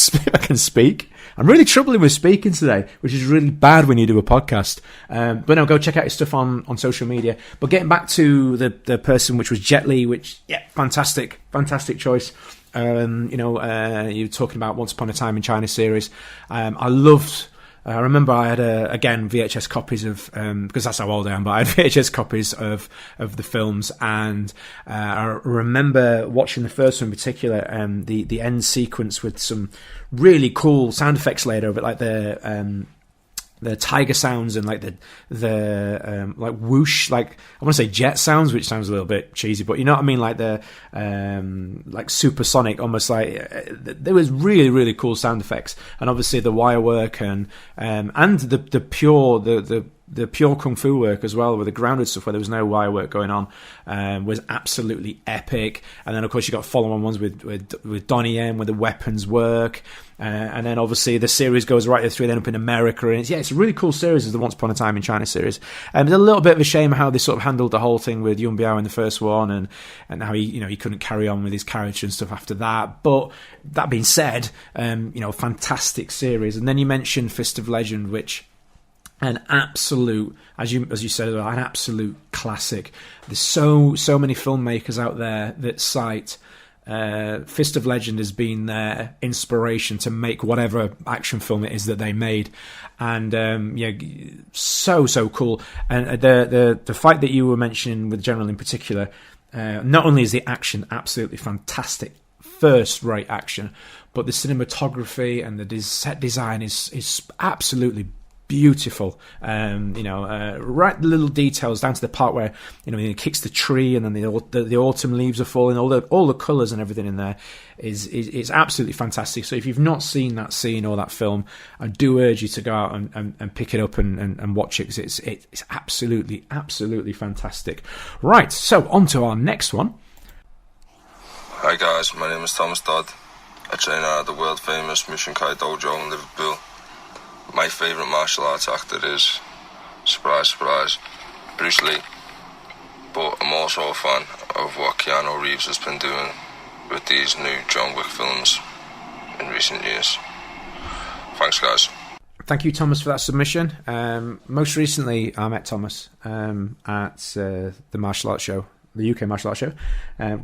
speak. I'm really troubling with speaking today, which is really bad when you do a podcast. But no, go check out his stuff on social media. But getting back to the person, which was Jet Li, which, fantastic choice. You're talking about Once Upon a Time in China series. I remember I had VHS copies of because that's how old I am. But I had VHS copies of the films, and I remember watching the first one in particular, the end sequence with some really cool sound effects laid over it, like the tiger sounds and like the like whoosh, like I want to say jet sounds, which sounds a little bit cheesy, but you know what I mean, like the like supersonic, almost like there was really, really cool sound effects, and obviously the wire work and the pure kung fu work as well, with the grounded stuff where there was no wire work going on, was absolutely epic. And then of course you got follow-on ones with Donnie Yen, where the weapons work, and then obviously the series goes right through, then up in America, and it's a really cool series, as the Once Upon a Time in China series. It's a little bit of a shame how they sort of handled the whole thing with Yun Biao in the first one, and how he couldn't carry on with his character and stuff after that. But that being said, fantastic series. And then you mentioned Fist of Legend, which an absolute, as you said, an absolute classic. There's so many filmmakers out there that cite Fist of Legend as being their inspiration to make whatever action film it is that they made, and so cool. And the fight that you were mentioning with General in particular, not only is the action absolutely fantastic, first-rate action, but the cinematography and the set design is absolutely beautiful. Right little details down to the part where he kicks the tree and then the autumn leaves are falling. All the colours and everything in there is absolutely fantastic. So if you've not seen that scene or that film, I do urge you to go out and pick it up and watch it, because it's absolutely fantastic. Right, so on to our next one. Hi guys, my name is Thomas Dodd. I train at the world famous Mushin Kai Dojo in Liverpool. My favourite martial arts actor is, surprise, surprise, Bruce Lee. But I'm also a fan of what Keanu Reeves has been doing with these new John Wick films in recent years. Thanks, guys. Thank you, Thomas, for that submission. Most recently, I met Thomas at the martial arts show, the UK martial arts show.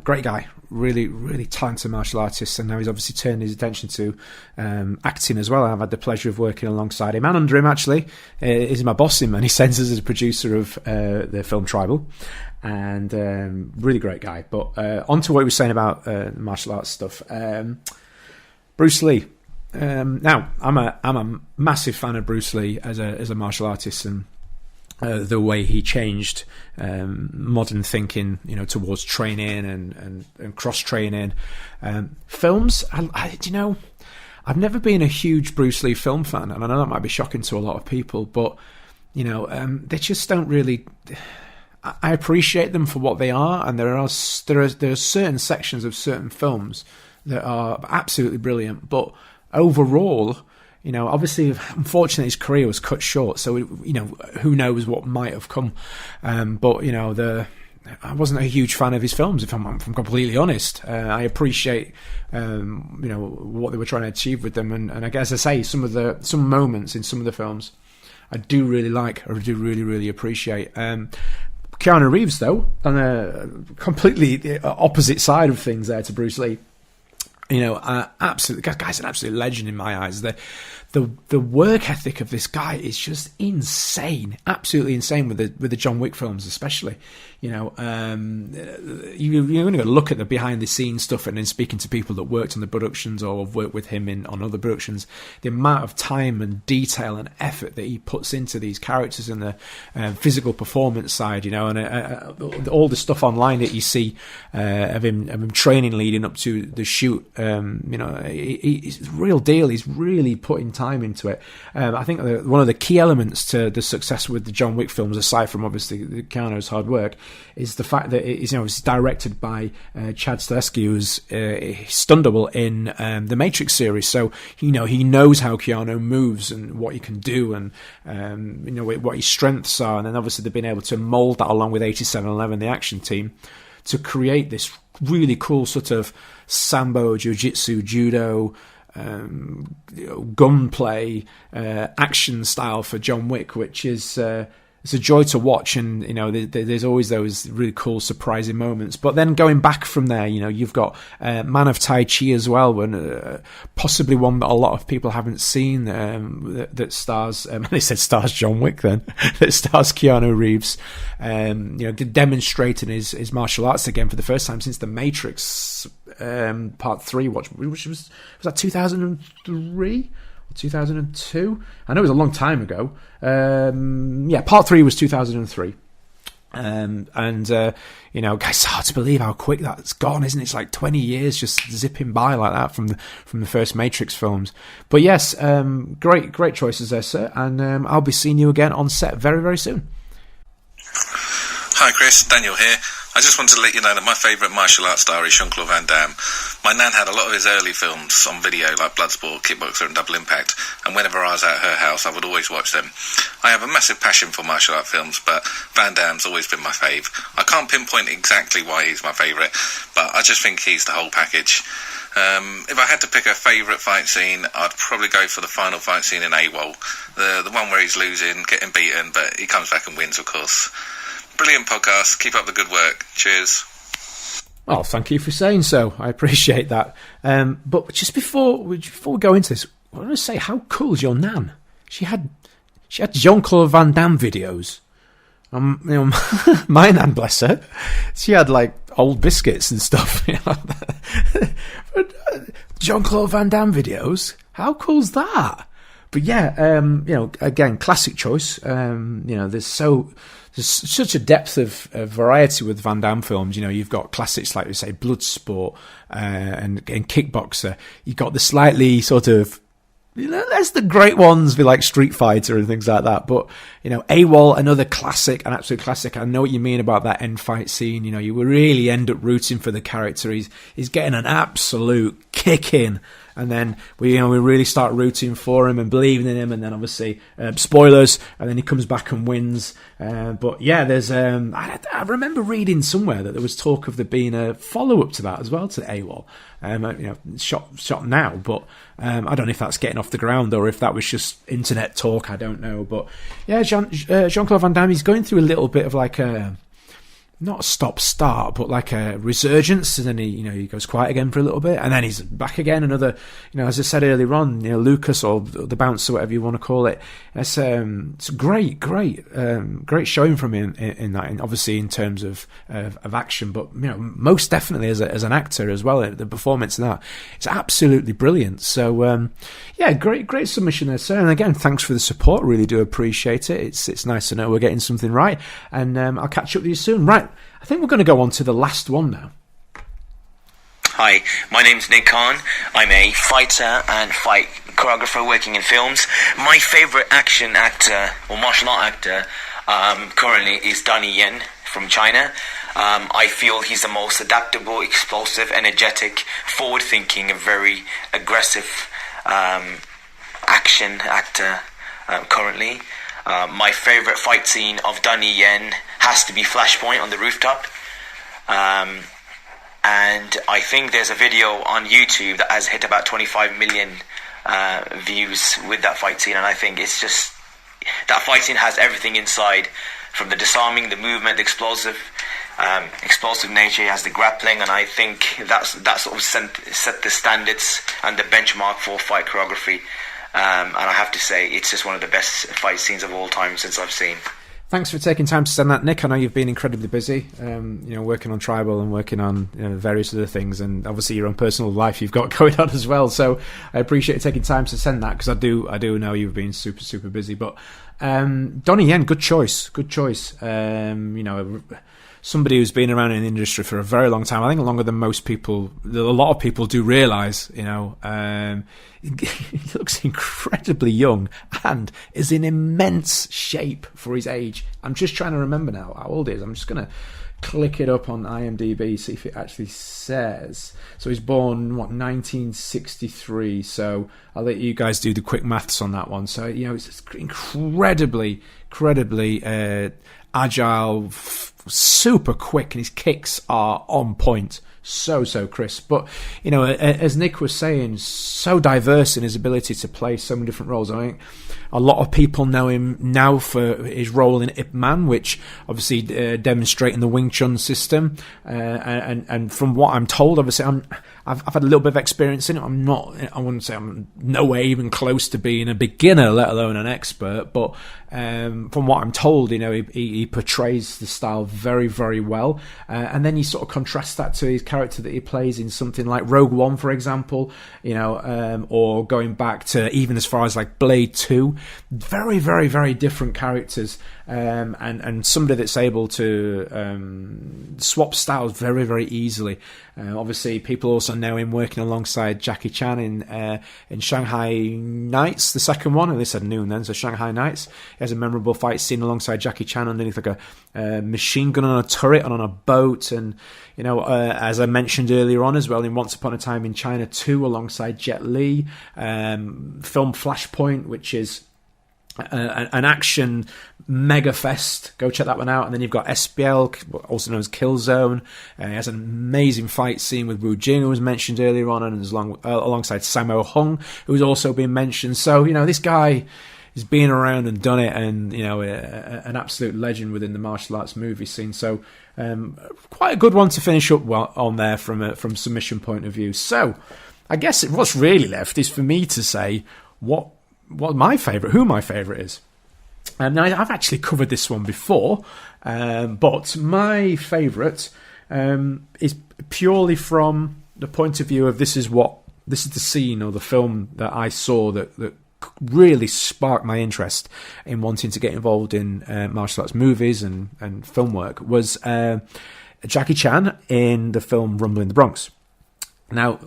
Great guy, really, really talented martial artist, and now he's obviously turned his attention to acting as well. I've had the pleasure of working alongside him and under him, actually. He's my boss, him, and he sends us as a producer of the film Tribal. And really great guy. But on to what he was saying about martial arts stuff. Bruce Lee. Now, I'm a massive fan of Bruce Lee as a martial artist, and the way he changed modern thinking, towards training and cross training. Films, I've never been a huge Bruce Lee film fan, and I know that might be shocking to a lot of people, but they just don't really. I appreciate them for what they are, and there are certain sections of certain films that are absolutely brilliant, but overall, obviously, unfortunately, his career was cut short, so who knows what might have come. But I wasn't a huge fan of his films, if I'm completely honest. I appreciate what they were trying to achieve with them, and I guess I say some moments in some of the films I do really like, or do really, really appreciate. Keanu Reeves, though, on a completely opposite side of things there to Bruce Lee. Absolutely, the guy's an absolute legend in my eyes. The work ethic of this guy is just insane, absolutely insane with the John Wick films, especially. You're going to look at the behind the scenes stuff, and then speaking to people that worked on the productions or have worked with him on other productions, the amount of time and detail and effort that he puts into these characters and the physical performance side, and all the stuff online that you see of him training leading up to the shoot. He's real deal. He's really putting time into it. I think one of the key elements to the success with the John Wick films, aside from obviously Keanu's hard work, is the fact that it's directed by Chad Stahelski, who's stunt double in the Matrix series. So he knows how Keanu moves and what he can do, and what his strengths are. And then obviously they've been able to mold that along with 8711, the action team, to create this really cool sort of sambo, jiu-jitsu, judo, gunplay, action style for John Wick, which is it's a joy to watch. And there's always those really cool surprising moments. But then going back from there, you've got Man of Tai Chi as well, when possibly one that a lot of people haven't seen, that stars they said stars John Wick then that stars Keanu Reeves, demonstrating his martial arts again for the first time since the Matrix Part 3, which was that 2003 or 2002? I know it was a long time ago. Part 3 was 2003. Guys, it's hard to believe how quick that's gone, isn't it? It's like 20 years just zipping by like that from the first Matrix films. But yes, great choices there, sir. And I'll be seeing you again on set very, very soon. Hi Chris, Daniel here. I just wanted to let you know that my favourite martial arts star is Jean-Claude Van Damme. My nan had a lot of his early films on video, like Bloodsport, Kickboxer and Double Impact, and whenever I was at her house I would always watch them. I have a massive passion for martial art films, but Van Damme's always been my fave. I can't pinpoint exactly why he's my favourite, but I just think he's the whole package. If I had to pick a favourite fight scene, I'd probably go for the final fight scene in AWOL, the one where he's losing, getting beaten, but he comes back and wins, of course. Brilliant podcast. Keep up the good work. Cheers. Oh, thank you for saying so. I appreciate that. But just before we go into this, I want to say, how cool is your nan? She had Jean-Claude Van Damme videos. My nan, bless her, she had like old biscuits and stuff. But Jean-Claude Van Damme videos. How cool's that? But yeah, again, classic choice. There's such a depth of variety with Van Damme films. You've got classics like we say Bloodsport and Kickboxer. You've got the slightly sort of, that's the great ones be like Street Fighter and things like that. But AWOL, another classic, an absolute classic. I know what you mean about that end fight scene. You really end up rooting for the character. He's getting an absolute kick in and then we really start rooting for him and believing in him, and then obviously spoilers, and then he comes back and wins. But yeah, there's I remember reading somewhere that there was talk of there being a follow-up to that as well, to AWOL. Shot now, but I don't know if that's getting off the ground or if that was just internet talk. I don't know, but yeah, Jean-Claude Van Damme, he's going through a little bit of like a, not a stop-start, but like a resurgence, and then he goes quiet again for a little bit, and then he's back again. Another, as I said earlier on, Lucas, or the bouncer, whatever you want to call it. It's great showing from him in that, and obviously in terms of action, but most definitely as an actor as well. The performance in that, it's absolutely brilliant. So great submission there, sir. And again, thanks for the support. Really do appreciate it. It's nice to know we're getting something right, and I'll catch up with you soon. Right. I think we're going to go on to the last one now. Hi, my name's Nick Khan. I'm a fighter and fight choreographer working in films. My favourite action actor or martial art actor currently is Donnie Yen from China. I feel he's the most adaptable, explosive, energetic, forward-thinking, and very aggressive action actor currently. My favourite fight scene of Donnie Yen has to be Flashpoint on the rooftop. And I think there's a video on YouTube that has hit about 25 million views with that fight scene, and I think it's just, that fight scene has everything inside, from the disarming, the movement, the explosive nature. It has the grappling, and I think that sort of set the standards and the benchmark for fight choreography. And I have to say, it's just one of the best fight scenes of all time since I've seen. Thanks for taking time to send that, Nick. I know you've been incredibly busy, working on Tribal and working on various other things, and obviously your own personal life you've got going on as well. So I appreciate you taking time to send that, because I do know you've been super, super busy. But Donnie Yen, good choice. Somebody who's been around in the industry for a very long time. I think longer than most people, a lot of people do realise. He looks incredibly young and is in immense shape for his age. I'm just trying to remember now how old he is. I'm just going to click it up on IMDb, see if it actually says. So he's born, 1963. So I'll let you guys do the quick maths on that one. So, it's incredibly agile, super quick, and his kicks are on point. So crisp. But as Nick was saying, so diverse in his ability to play so many different roles. I think a lot of people know him now for his role in Ip Man, which obviously demonstrating the Wing Chun system, and from what I'm told, obviously I've had a little bit of experience in it. I wouldn't say I'm nowhere even close to being a beginner, let alone an expert, but from what I'm told, he portrays the style very, very well, and then you sort of contrast that to his character that he plays in something like Rogue One, for example, or going back to even as far as like Blade 2. Very, very, very different characters, and somebody that's able to swap styles very, very easily. Obviously, people also know him working alongside Jackie Chan in Shanghai Nights, the second one, and they said Noon then, so Shanghai Nights. He has a memorable fight scene alongside Jackie Chan underneath like a machine gun on a turret and on a boat, and as I mentioned earlier on as well, in Once Upon a Time in China 2 alongside Jet Li, film Flashpoint, which is an action mega fest. Go check that one out. And then you've got SBL, also known as Killzone. He has an amazing fight scene with Wu Jing, who was mentioned earlier on, and alongside Sammo Hung, who's also been mentioned. So this guy has been around and done it, and an absolute legend within the martial arts movie scene. So quite a good one to finish up on there from submission point of view. So I guess what's really left is for me to say who my favourite is. Now, I've actually covered this one before, but my favourite is purely from the point of view of this is the scene or the film that I saw that really sparked my interest in wanting to get involved in martial arts movies and film work, was Jackie Chan in the film Rumble in the Bronx. Now,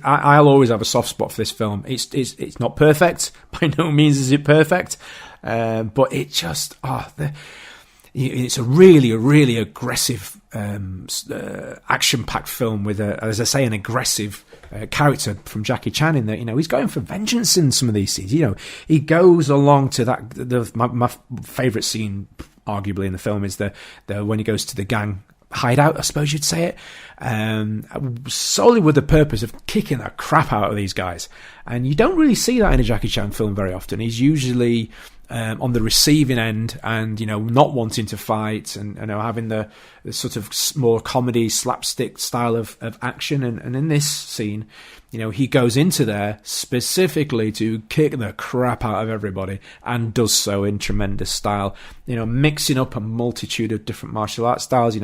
I'll always have a soft spot for this film. It's not perfect. By no means is it perfect. But it just... it's a really aggressive, action-packed film with, as I say, an aggressive character from Jackie Chan in that, he's going for vengeance in some of these scenes. He goes along to that. My favourite scene, arguably, in the film is the when he goes to the gang hideout, I suppose you'd say it, solely with the purpose of kicking the crap out of these guys. And you don't really see that in a Jackie Chan film very often. He's usually on the receiving end and, not wanting to fight and, having the sort of more comedy slapstick style of action. And in this scene, he goes into there specifically to kick the crap out of everybody and does so in tremendous style, mixing up a multitude of different martial arts styles. He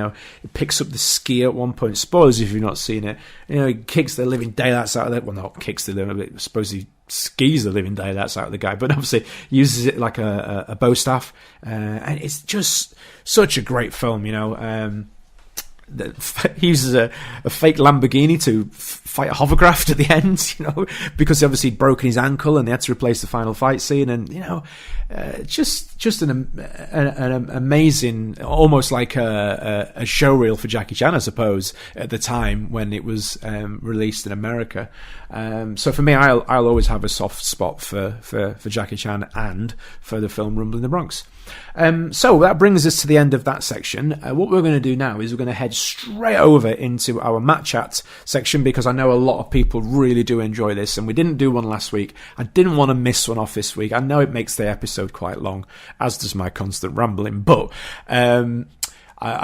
picks up the ski at one point. Spoilers if you've not seen it. He kicks the living daylights out of it. Well, not kicks the living, I suppose he skis the living daylights out of the guy, but obviously uses it like a bow staff. And it's just such a great film, he uses a fake Lamborghini to fight a hovercraft at the end, because obviously he'd broken his ankle and they had to replace the final fight scene. And just an amazing, almost like a showreel for Jackie Chan, I suppose, at the time when it was released in America. So for me, I'll always have a soft spot for Jackie Chan and for the film Rumble in the Bronx. So that brings us to the end of that section. What we're going to do now is we're going to head straight over into our Matt Chat section, because I know a lot of people really do enjoy this, and we didn't do one last week. I didn't want to miss one off this week. I know it makes the episode quite long, as does my constant rambling, but I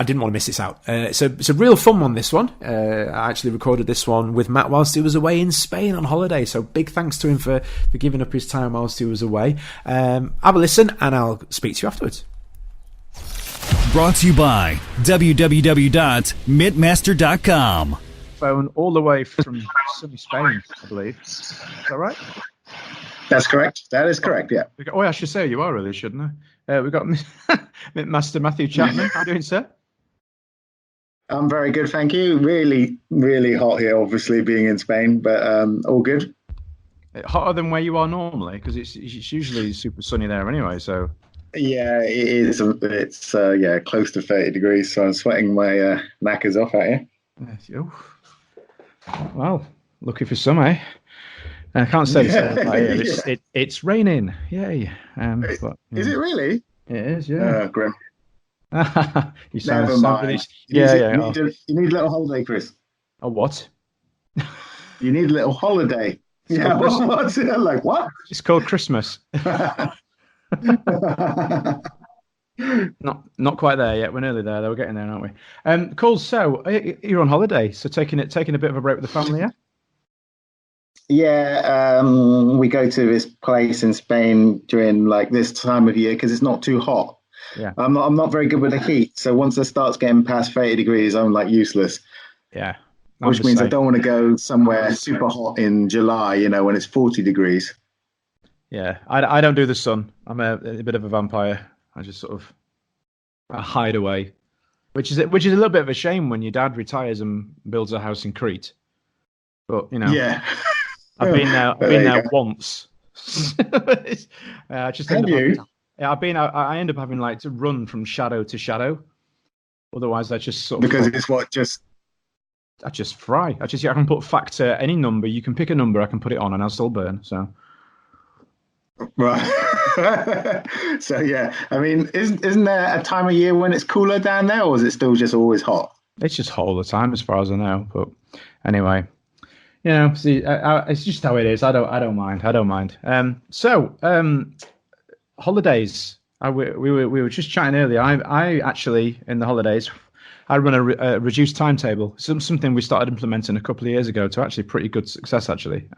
didn't want to miss this out. It's a real fun one, this one. I actually recorded this one with Matt whilst he was away in Spain on holiday, so big thanks to him for giving up his time whilst he was away. Have a listen, and I'll speak to you afterwards. Brought to you by www.mittmaster.com. Phone all the way from sunny Spain, I believe. Is that right? That's correct. That is correct, yeah. I should say you are, really, shouldn't I? We've got Mittmaster Matthew Chapman. How are you doing, sir? I'm very good, thank you. Really, really hot here, obviously, being in Spain, but all good. Hotter than where you are normally, because it's usually super sunny there anyway, so... Yeah, it is. It's close to 30 degrees, so I'm sweating my knackers off out here. Well, lucky for some, eh? I can't say this. It's raining. Yay. Is it really? It is, yeah. Grim. You sound Never mind. You need a little holiday, Chris. A what? You need a little holiday. Yeah, what's it like? What? It's called Christmas. Not quite there yet. We're nearly there. We're getting there, aren't we? Cool. So you're on holiday, so taking a bit of a break with the family, yeah? Yeah, we go to this place in Spain during like this time of year because it's not too hot. Yeah, I'm not very good with the heat, so once it starts getting past 30 degrees, I'm like useless. Yeah, which means I don't want to go somewhere super hot in July, when it's 40 degrees. Yeah, I don't do the sun. I'm a bit of a vampire. I just sort of hide away, which is a little bit of a shame when your dad retires and builds a house in Crete. But yeah, I've been there once. Just have you? I end up having like to run from shadow to shadow. Otherwise, I just sort of because it's I just fry. I can put factor any number. You can pick a number. I can put it on, and I'll still burn. So. Right. So yeah, I mean, isn't there a time of year when it's cooler down there, or is it still just always hot? It's just hot all the time, as far as I know. But anyway, see, it's just how it is. I don't mind. Holidays. We were just chatting earlier. I actually in the holidays, I run a reduced timetable. Something we started implementing a couple of years ago to actually pretty good success actually.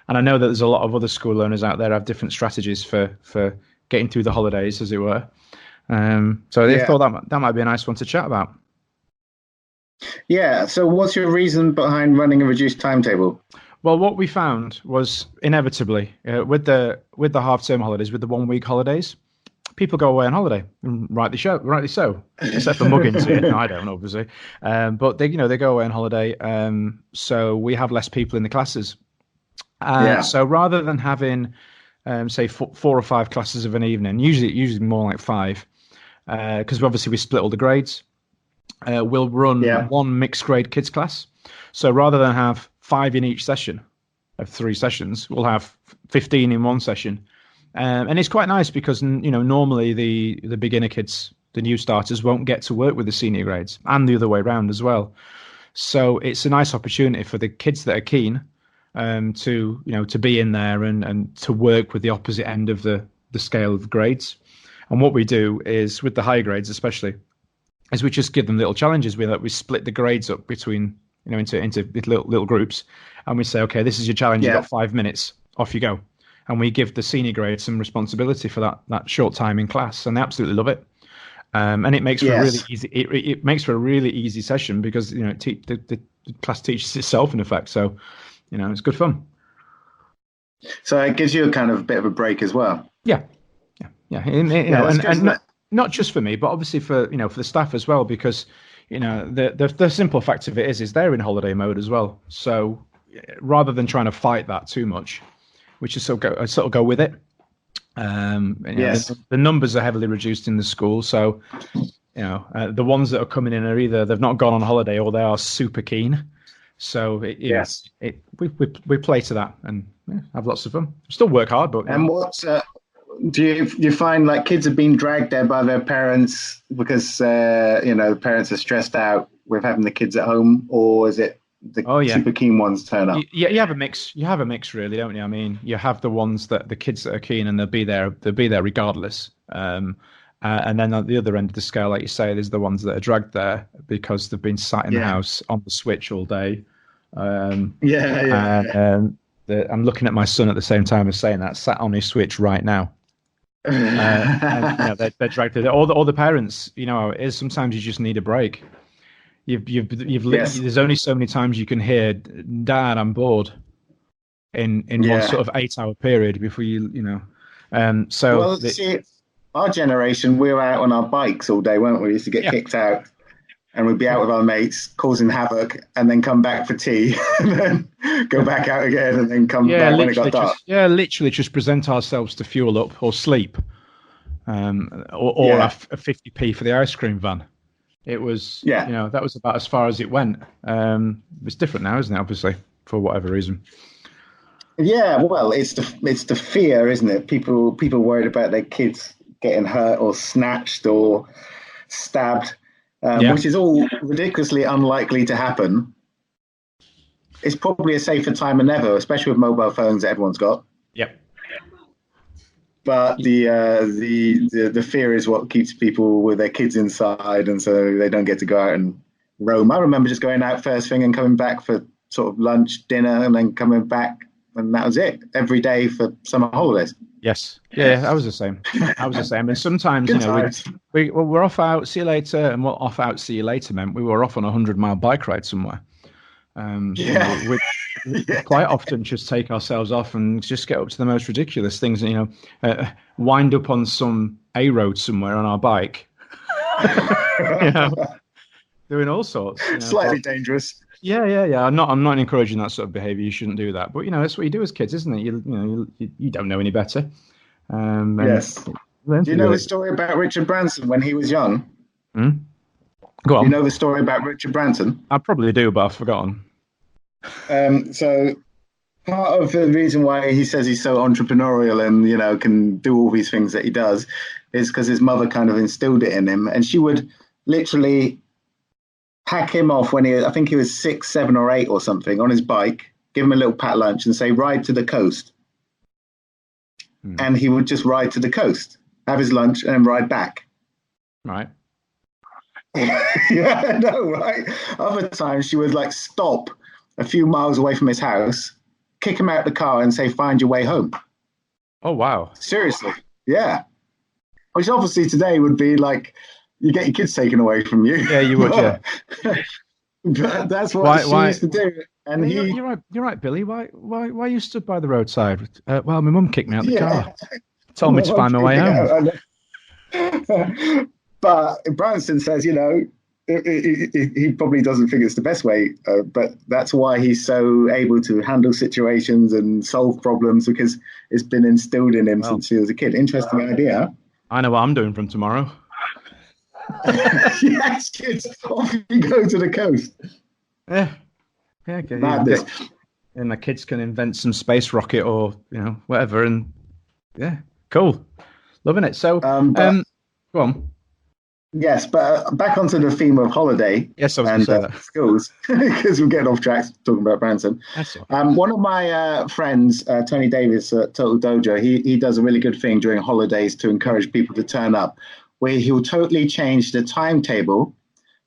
And I know that there's a lot of other school learners out there who have different strategies for getting through the holidays, as it were. So I thought that might be a nice one to chat about. Yeah. So what's your reason behind running a reduced timetable? Well, what we found was inevitably with the half-term holidays, with the 1 week holidays, people go away on holiday, and rightly so. Except for muggins here. No, I don't, obviously. But they go away on holiday. So we have less people in the classes. So rather than having, say, 4 or 5 classes of an evening, usually more like 5, because obviously we split all the grades. We'll run one mixed grade kids class. So rather than have 5 in each session of 3 sessions, we'll have 15 in one session. And it's quite nice because, normally the beginner kids, the new starters, won't get to work with the senior grades, and the other way around as well. So it's a nice opportunity for the kids that are keen to be in there and to work with the opposite end of the scale of the grades. And what we do is, with the higher grades especially, is we just give them little challenges. We split the grades up between into little groups, and we say, okay, this is your challenge. You've got 5 minutes. Off you go. And we give the senior grade some responsibility for that short time in class, and they absolutely love it. And it makes for a really easy. It makes for a really easy session because the class teaches itself in effect. So it's good fun. So it gives you a kind of bit of a break as well. Yeah. And not just for me, but obviously for the staff as well, because the simple fact of it is they're in holiday mode as well. So rather than trying to fight that too much, we just sort of go with it. The numbers are heavily reduced in the school, so the ones that are coming in are either they've not gone on holiday or they are super keen. So we play to that and have lots of fun. Still work hard, but what's do you find like kids have been dragged there by their parents because parents are stressed out with having the kids at home, or is it the super keen ones turn up? You have a mix. You have a mix, really, don't you? I mean, you have the ones that the kids that are keen and they'll be there regardless. And then at the other end of the scale, like you say, there's the ones that are dragged there because they've been sat in the house on the Switch all day. I'm looking at my son at the same time as saying that, sat on his Switch right now. They're dragged there. All the parents, is sometimes you just need a break. There's only so many times you can hear, "Dad, I'm bored," in one sort of 8-hour period before see, our generation, we were out on our bikes all day, weren't we? We used to get kicked out, and we'd be out with our mates causing havoc, and then come back for tea, and then go back out again, and then come back when it got dark. Literally just present ourselves to fuel up or sleep, or have a 50p for the ice cream van. It was, that was about as far as it went. It's different now, isn't it? Obviously, for whatever reason. Yeah, well, it's the fear, isn't it? People worried about their kids getting hurt or snatched or stabbed, which is all ridiculously unlikely to happen. It's probably a safer time than ever, especially with mobile phones that everyone's got. Yep. But the fear is what keeps people with their kids inside, and so they don't get to go out and roam. I remember just going out first thing and coming back for sort of lunch, dinner, and then coming back, and that was it every day for summer holidays. Yes, I was the same. And sometimes we're off out, see you later, and we're off out, see you later meant we were off on a 100-mile bike ride somewhere. We quite often just take ourselves off and just get up to the most ridiculous things, wind up on some A road somewhere on our bike, doing all sorts. Slightly dangerous. Yeah. I'm not encouraging that sort of behaviour. You shouldn't do that. But that's what you do as kids, isn't it? You don't know any better. Yes. Do you know the story about Richard Branson when he was young? Go on. You know the story about Richard Branson? I probably do, but I've forgotten. So part of the reason why he says he's so entrepreneurial and can do all these things that he does is because his mother kind of instilled it in him, and she would literally pack him off when I think he was 6, 7 or 8 or something, on his bike, give him a little pat lunch and say, "Ride to the coast." And he would just ride to the coast, have his lunch, and then ride back. Right. Yeah, I know, right? Other times she would stop a few miles away from his house, kick him out the car and say, "Find your way home." Oh, wow. Seriously. Yeah. Which obviously today would be like, you get your kids taken away from you. Yeah, you would, yeah. But that's what she used to do. And you're right, Billy. Why you stood by the roadside? Well, my mum kicked me out the car. Told me to find my way home. But Branson says, he probably doesn't think it's the best way, but that's why he's so able to handle situations and solve problems, because it's been instilled in him since he was a kid. Interesting idea. I know what I'm doing from tomorrow. Yes, kids, off you go to the coast. Yeah, yeah. Okay. Madness. And the kids can invent some space rocket or whatever, and yeah, cool, loving it. So, But go on. yes, but back onto the theme of holiday Yes, I was going and to say that. schools, because we're getting off track talking about Branson. That's all. One of my friends, Tony Davis at Total Dojo, he does a really good thing during holidays to encourage people to turn up, where he'll totally change the timetable.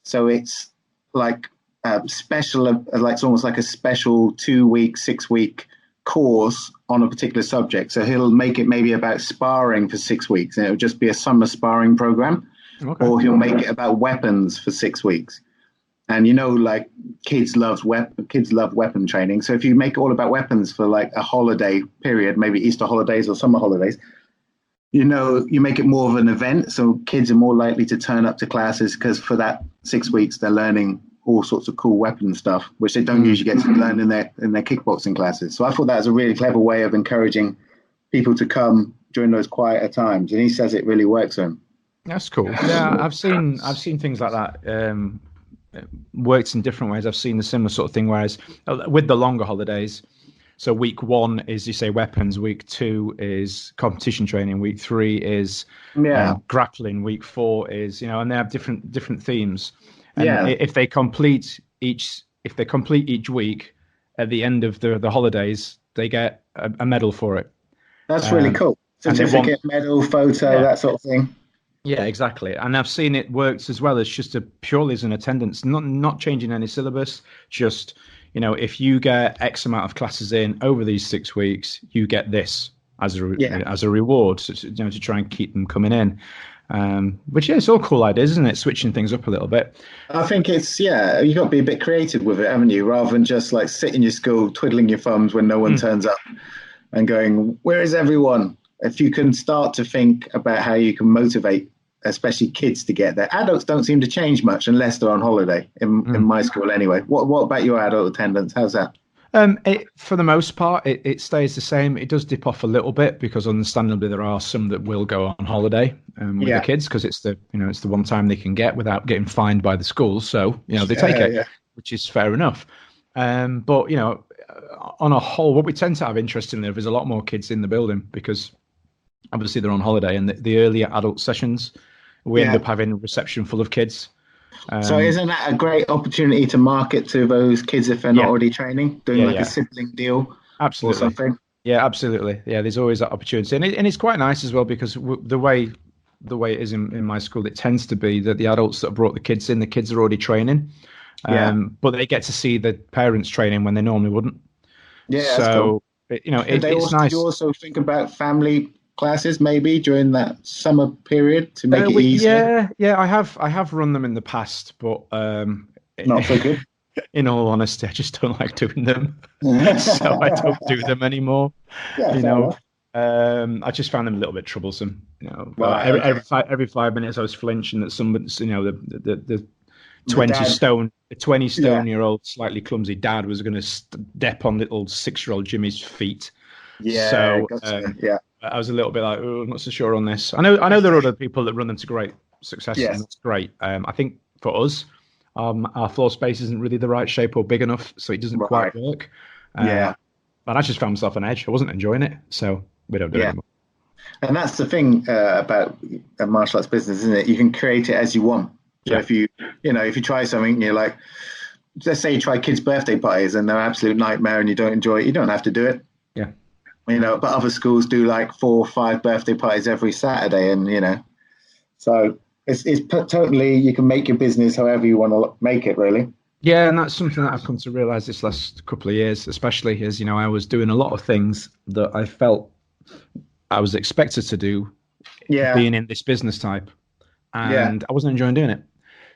So it's like special, like it's almost like a special 2 week, 6 week course on a particular subject. So he'll make it maybe about sparring for 6 weeks, and it'll just be a summer sparring program. Okay. Or he'll make it about weapons for 6 weeks. And like kids love weapon training. So if you make it all about weapons for like a holiday period, maybe Easter holidays or summer holidays, you make it more of an event. So kids are more likely to turn up to classes because for that 6 weeks they're learning all sorts of cool weapon stuff, which they don't usually get to learn in their kickboxing classes. So I thought that was a really clever way of encouraging people to come during those quieter times. And he says it really works for him. That's cool. Yeah, I've seen things like that. Works in different ways. I've seen the similar sort of thing. Whereas with the longer holidays, so week 1 is, you say, weapons. Week 2 is competition training. Week 3 is grappling. Week 4 is and they have different themes. And if they complete each week, at the end of the holidays, they get a medal for it. That's really cool. Certificate, medal, photo, that sort of thing. Yeah, exactly. And I've seen it works as well as just purely as an attendance, not changing any syllabus. Just, if you get X amount of classes in over these 6 weeks, you get this as a reward, to try and keep them coming in. Which it's all cool ideas, isn't it? Switching things up a little bit. I think it's you've got to be a bit creative with it, haven't you? Rather than just like sit in your school twiddling your thumbs when no one turns up and going, "Where is everyone?" If you can start to think about how you can motivate, especially kids, to get there. Adults don't seem to change much unless they're on holiday, in my school anyway. What about your adult attendance? How's that? For the most part, it stays the same. It does dip off a little bit because, understandably, there are some that will go on holiday with the kids because it's the one time they can get without getting fined by the school. So they take it, which is fair enough. But on a whole, what we tend to have, interestingly, is a lot more kids in the building because obviously they're on holiday, and the earlier adult sessions, we end up having a reception full of kids. So isn't that a great opportunity to market to those kids if they're not already training, doing a sibling deal? Absolutely. Or something? Yeah, absolutely. Yeah, there's always that opportunity. And it's quite nice as well because the way it is in my school, it tends to be that the adults that have brought the kids in, the kids are already training. But they get to see the parents training when they normally wouldn't. Yeah, so, cool. It's nice. Do you also think about family classes maybe during that summer period to make it easier? Yeah, I have run them in the past, but not so good. In all honesty, I just don't like doing them, so I don't do them anymore. I just found them a little bit troublesome. Every 5 minutes I was flinching that someone, the 20-stone-year-old slightly clumsy dad was going to step on little 6-year-old Jimmy's feet. Yeah, so I was a little bit like, oh, I'm not so sure on this. I know there are other people that run them to great success, and that's great. I think for us, our floor space isn't really the right shape or big enough, so it doesn't quite work. And I just found myself on edge. I wasn't enjoying it, so we don't do it anymore. And that's the thing about a martial arts business, isn't it? You can create it as you want. So if you try something, you're like, let's say you try kids' birthday parties and they're an absolute nightmare and you don't enjoy it, you don't have to do it. Yeah. But other schools do like 4 or 5 birthday parties every Saturday, and so it's totally, you can make your business however you want to make it, really. Yeah, and that's something that I've come to realize this last couple of years, especially as I was doing a lot of things that I felt I was expected to do, being in this business type, and I wasn't enjoying doing it.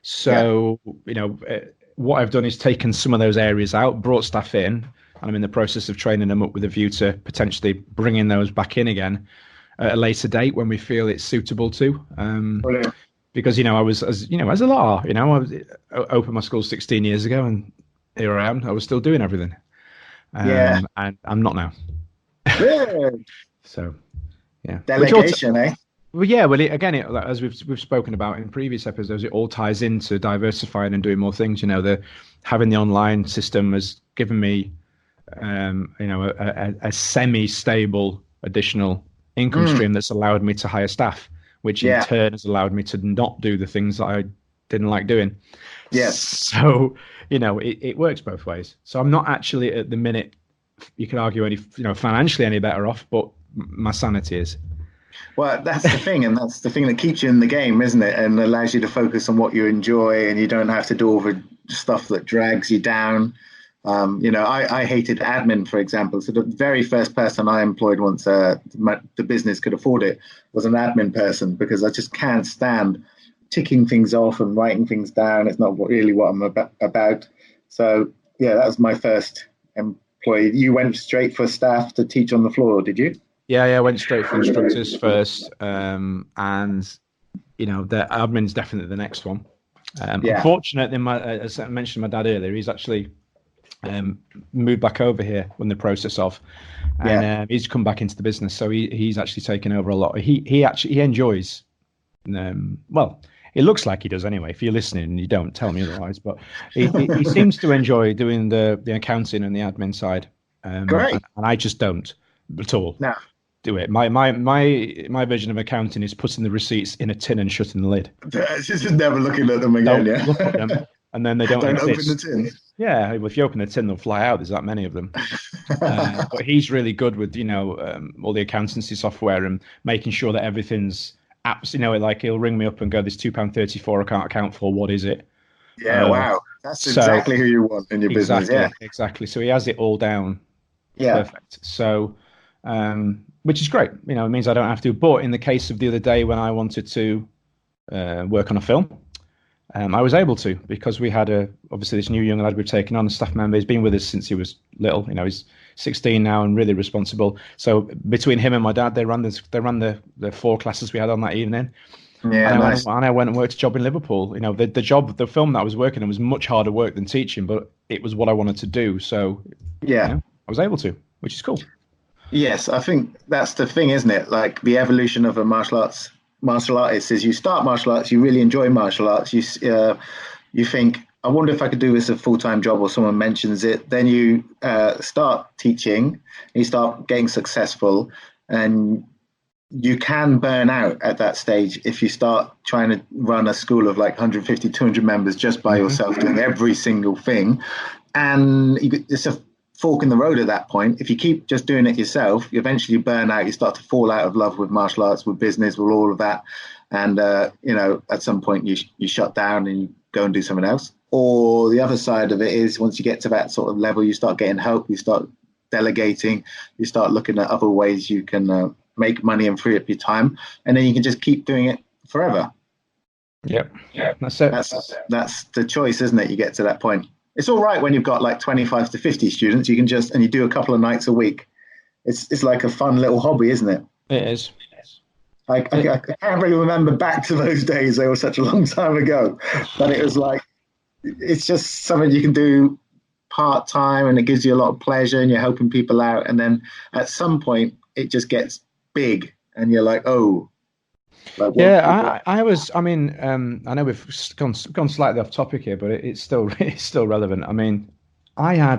So what I've done is taken some of those areas out, brought staff in. And I'm in the process of training them up with a view to potentially bringing those back in again at a later date when we feel it's suitable to. Because I was, as a lot are, I opened my school 16 years ago, and here I am. I was still doing everything. And I'm not now. Good. So, yeah. Delegation, eh? Well, yeah. Well, as we've spoken about in previous episodes, it all ties into diversifying and doing more things. You know, the having the online system has given me, a semi-stable additional income stream that's allowed me to hire staff, which in Yeah. turn has allowed me to not do the things that I didn't like doing. Yes. So, it works both ways. So I'm not actually at the minute, you could argue, any, financially any better off, but my sanity is. Well, that's the thing, and that's the thing that keeps you in the game, isn't it? And allows you to focus on what you enjoy, and you don't have to do all the stuff that drags you down. I hated admin, for example. So the very first person I employed once the business could afford it was an admin person, because I just can't stand ticking things off and writing things down. It's not really what I'm about. So, yeah, that was my first employee. You went straight for staff to teach on the floor, did you? Yeah, I went straight for instructors first, and the admin's definitely the next one. Unfortunately, as I mentioned, my dad earlier, he's actually moved back over here in the process of, and he's come back into the business, so he's actually taken over a lot. He enjoys, well, it looks like he does anyway. If you're listening and you don't, tell me otherwise. But he seems to enjoy doing the accounting and the admin side. Great. And I just don't at all. No. Do it. My version of accounting is putting the receipts in a tin and shutting the lid. Just never looking at them again. Don't look at them, and then they don't open exist. the tin. Yeah, if you open the tin, they'll fly out. There's that many of them. But he's really good with all the accountancy software and making sure that everything's apps. Like he'll ring me up and go, "There's £2.34 I can't account for. What is it?" Yeah, wow, that's exactly who you want in your business. Yeah, exactly. So he has it all down. Yeah, perfect. So, which is great. It means I don't have to. But in the case of the other day when I wanted to work on a film, I was able to, because we had obviously this new young lad we've taken on, a staff member. He's been with us since he was little. He's 16 now and really responsible. So between him and my dad, they ran the 4 classes we had on that evening. Yeah, and nice. I went and worked a job in Liverpool. The film that I was working on was much harder work than teaching, but it was what I wanted to do. So I was able to, which is cool. Yes, I think that's the thing, isn't it? Like the evolution of a martial artist is you start martial arts, you really enjoy martial arts, you think, I wonder if I could do this as a full-time job, or someone mentions it. Then you start teaching, you start getting successful, and you can burn out at that stage if you start trying to run a school of like 150, 200 members just by yourself, doing every single thing. And it's a fork in the road at that point. If you keep just doing it yourself, you eventually burn out. You start to fall out of love with martial arts, with business, with all of that. And, at some point you shut down and you go and do something else. Or the other side of it is, once you get to that sort of level, you start getting help, you start delegating, you start looking at other ways you can make money and free up your time. And then you can just keep doing it forever. Yep. Yeah, that's it. That's the choice, isn't it? You get to that point. It's all right when you've got like 25 to 50 students. You can and you do a couple of nights a week. It's like a fun little hobby, isn't it? It is. I can't really remember back to those days. They were such a long time ago. But it was like, it's just something you can do part-time, and it gives you a lot of pleasure, and you're helping people out. And then at some point, it just gets big, and you're like, oh. Like, I know we've gone slightly off topic here, but it's still relevant. I mean, I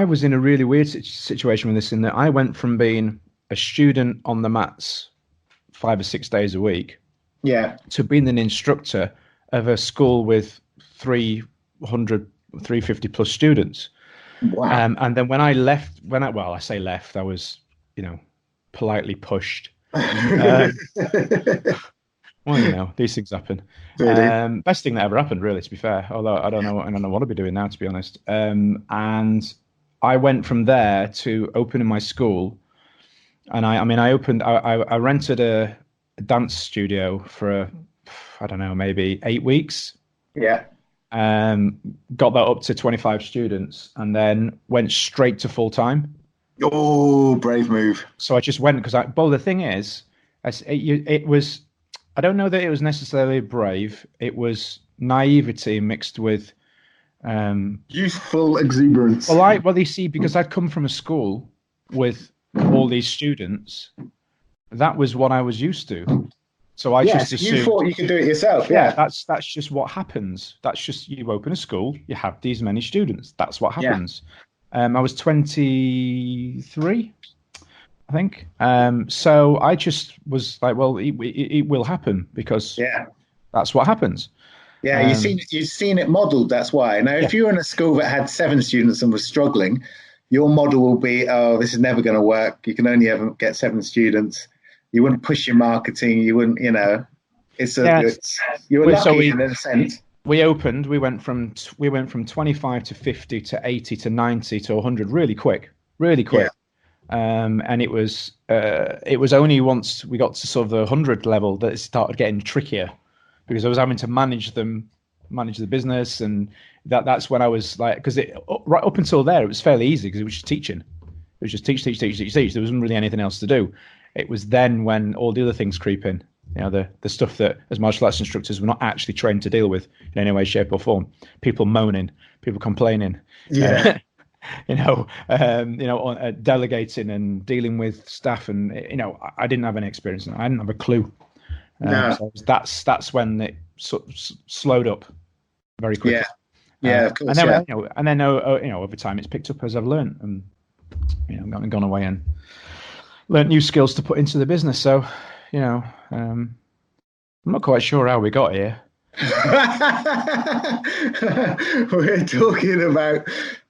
was in a really weird situation with this, in that I went from being a student on the mats 5 or 6 days a week, to being an instructor of a school with 350 plus students. Wow. And then when I left, I say left, I was, politely pushed. Well, these things happen. Really? Best thing that ever happened, really, to be fair. Although I don't know what to be doing now, to be honest. And I went from there to opening my school, and I rented a dance studio for maybe 8 weeks. Yeah. Got that up to 25 students, and then went straight to full time. Oh, brave move. So I just went because the thing is, it was, I don't know that it was necessarily brave. It was naivety mixed with youthful exuberance. Well, you see, because I'd come from a school with all these students, that was what I was used to. So I just assumed you thought you could do it yourself. Yeah, that's just what happens. That's just, you open a school, you have these many students. That's what happens. I was 23, I think. So I just was like, well, it will happen because that's what happens. Yeah, you've seen it modelled. That's why. Now, if you're in a school that had 7 students and was struggling, your model will be, oh, this is never going to work. You can only ever get 7 students. You wouldn't push your marketing. You wouldn't, you were lucky in a sense. We went from 25 to 50 to 80 to 90 to 100 really quick. Yeah. And it was only once we got to sort of the 100 level that it started getting trickier, because I was having to manage the business, and that's when I was like, because right up until there it was fairly easy because it was just teaching. It was just teach. There wasn't really anything else to do. It was then when all the other things creep in, the stuff that as martial arts instructors we're not actually trained to deal with in any way, shape or form. People moaning, people complaining, delegating and dealing with staff, and I didn't have any experience, and I didn't have a clue. So that's when it sort of slowed up very quickly. Of course. And then over time it's picked up as I've learned, and gone away and learnt new skills to put into the business. So, I'm not quite sure how we got here. We're talking about,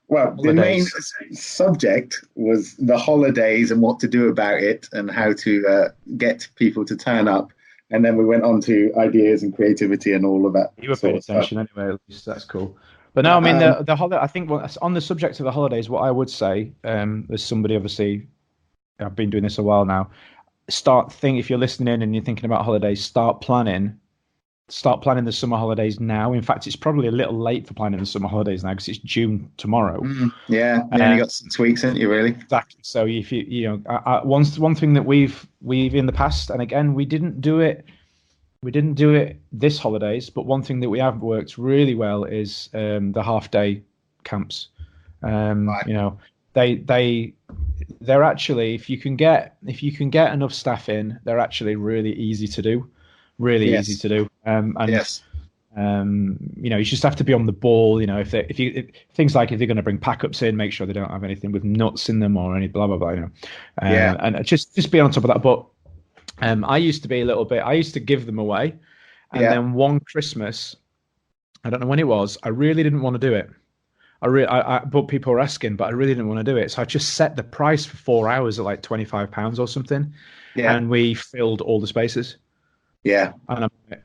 holidays. The main subject was the holidays and what to do about it and how to get people to turn up. And then we went on to ideas and creativity and all of that. You were paying attention anyway, at least that's cool. But no, I mean, the holiday, I think on the subject of the holidays, what I would say, as somebody, obviously, I've been doing this a while now, if you're listening in and you're thinking about holidays, start planning the summer holidays now. In fact, it's probably a little late for planning the summer holidays now because it's June tomorrow. You only got some tweaks, haven't you, really? Exactly. So if one thing that we've in the past, and again, we didn't do it this holidays, but one thing that we have worked really well is the half-day camps. They're actually, if you can get enough staff in, they're actually really easy to do. Easy to do. You just have to be on the ball. If things like if they're going to bring pack-ups in, make sure they don't have anything with nuts in them or any blah blah blah. And just be on top of that. But I used to give them away, and then one Christmas, I don't know when it was, I really didn't want to do it. But people were asking, but I really didn't want to do it. So I just set the price for 4 hours at like £25 or something. Yeah. And we filled all the spaces. Yeah. And I'm like,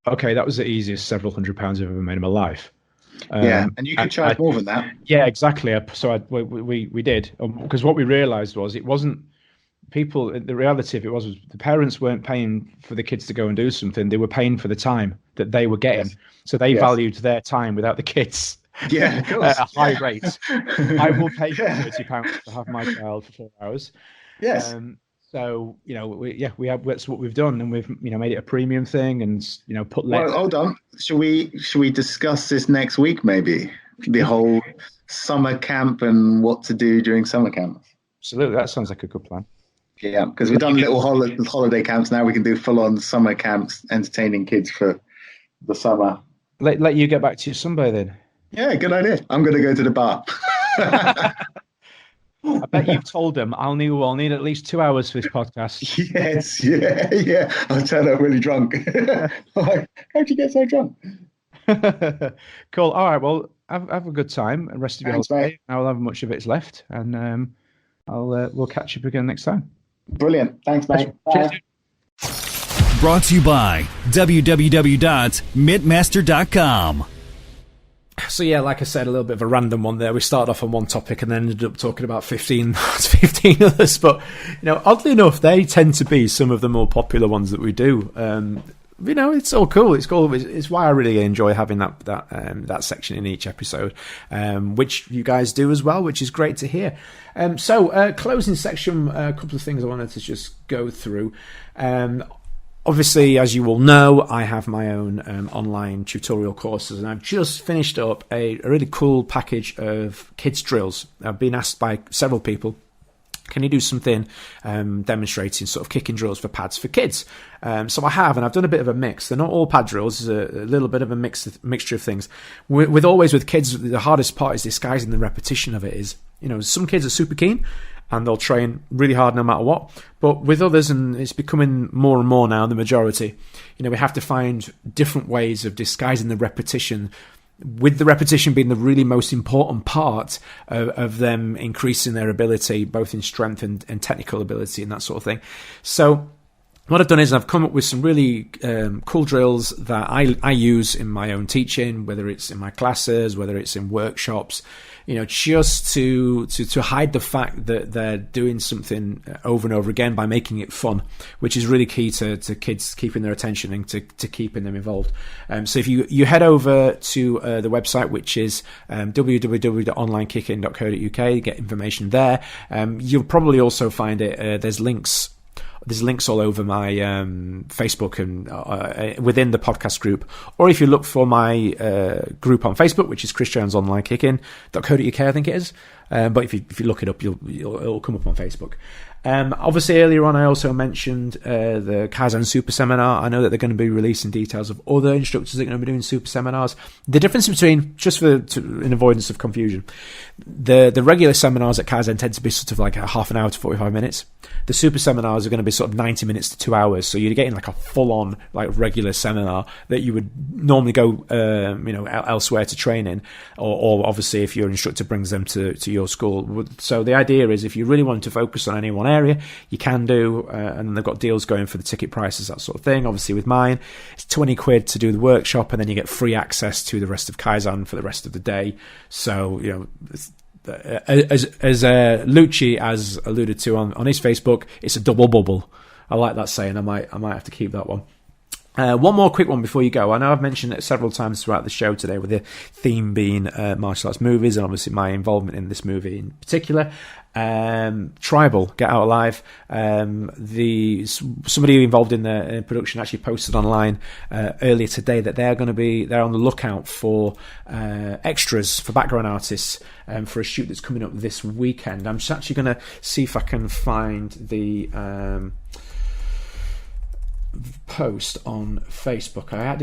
okay, that was the easiest several £100s I've ever made in my life. And you could charge more than that. Yeah, exactly. So we did, because what we realized was it wasn't people. The reality of it was the parents weren't paying for the kids to go and do something. They were paying for the time that they were getting. Yes. So they valued their time without the kids. Yeah, of course. At a high rate. I will pay £30 to have my child for 4 hours. Yes. So that's what we've done, and we've made it a premium thing, and put. Well, hold on. Should we discuss this next week? Maybe the whole summer camp and what to do during summer camp. Absolutely, that sounds like a good plan. Yeah, because we've done little holiday camps. Now we can do full-on summer camps, entertaining kids for the summer. Let you get back to your sunbathing. Yeah, good idea. I'm going to go to the bar. I bet you've told them I'll need at least 2 hours for this podcast. Yes, yeah. I'll turn up really drunk. How'd you get so drunk? Cool. All right. Well, have a good time and rest of your holiday. I will have much of it's left, and we'll catch up again next time. Brilliant. Thanks, mate. Bye. Brought to you by www.mittmaster.com. So yeah, like I said, a little bit of a random one there. We started off on one topic and then ended up talking about 15 others. But oddly enough, they tend to be some of the more popular ones that we do. It's all cool. It's cool. It's why I really enjoy having that section in each episode, which you guys do as well, which is great to hear. So closing section, a couple of things I wanted to just go through. Obviously, as you all know, I have my own online tutorial courses, and I've just finished up a really cool package of kids drills. I've been asked by several people can you do something demonstrating sort of kicking drills for pads for kids? So I have, and I've done a bit of a mix. They're not all pad drills. There's a little bit of a mixture of things. With kids, the hardest part is disguising the repetition of it. Is, some kids are super keen and they'll train really hard no matter what. But with others, and it's becoming more and more now, the majority, we have to find different ways of disguising the repetition, with the repetition being the really most important part of them increasing their ability, both in strength and technical ability and that sort of thing. So what I've done is I've come up with some really cool drills that I use in my own teaching, whether it's in my classes, whether it's in workshops, just to hide the fact that they're doing something over and over again by making it fun, which is really key to kids keeping their attention and to keeping them involved. So if you head over to the website, which is www.onlinekicking.co.uk, get information there. You'll probably also find it. There's links all over my Facebook and within the podcast group. Or if you look for my group on Facebook, which is Chris Jones Online Kicking.co.uk, I think it is. But if you look it up, it'll come up on Facebook. Obviously, earlier on, I also mentioned the Kaizen Super Seminar. I know that they're going to be releasing details of other instructors that are going to be doing super seminars. The difference between, in avoidance of confusion, the regular seminars at Kaizen tend to be sort of like a half an hour to 45 minutes. The super seminars are going to be sort of 90 minutes to 2 hours. So you're getting like a full-on like regular seminar that you would normally go elsewhere to train in, or obviously if your instructor brings them to your school. So the idea is if you really want to focus on any one area, you can do, and they've got deals going for the ticket prices, that sort of thing. Obviously with mine, it's 20 quid to do the workshop, and then you get free access to the rest of Kaizen for the rest of the day. So, as Lucci has alluded to on his Facebook, it's a double bubble. I like that saying. I might have to keep that one. One more quick one before you go. I know I've mentioned it several times throughout the show today, with the theme being martial arts movies, and obviously my involvement in this movie in particular. Tribal, Get Out Alive. Somebody involved in the production actually posted online earlier today that they're on the lookout for extras, for background artists, for a shoot that's coming up this weekend. I'm just actually going to see if I can find the post on Facebook. I had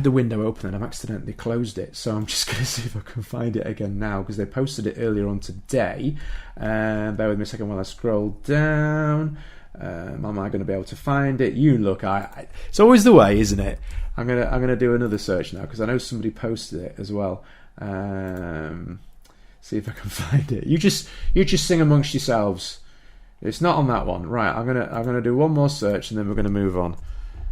the window open and I've accidentally closed it, so I'm just going to see if I can find it again now, because they posted it earlier on today. Bear with me a second while I scroll down. Am I going to be able to find it? You look, it's always the way, isn't it? I'm gonna do another search now, because I know somebody posted it as well. See if I can find it. You just sing amongst yourselves. It's not on that one, right? I'm gonna do one more search and then we're gonna move on,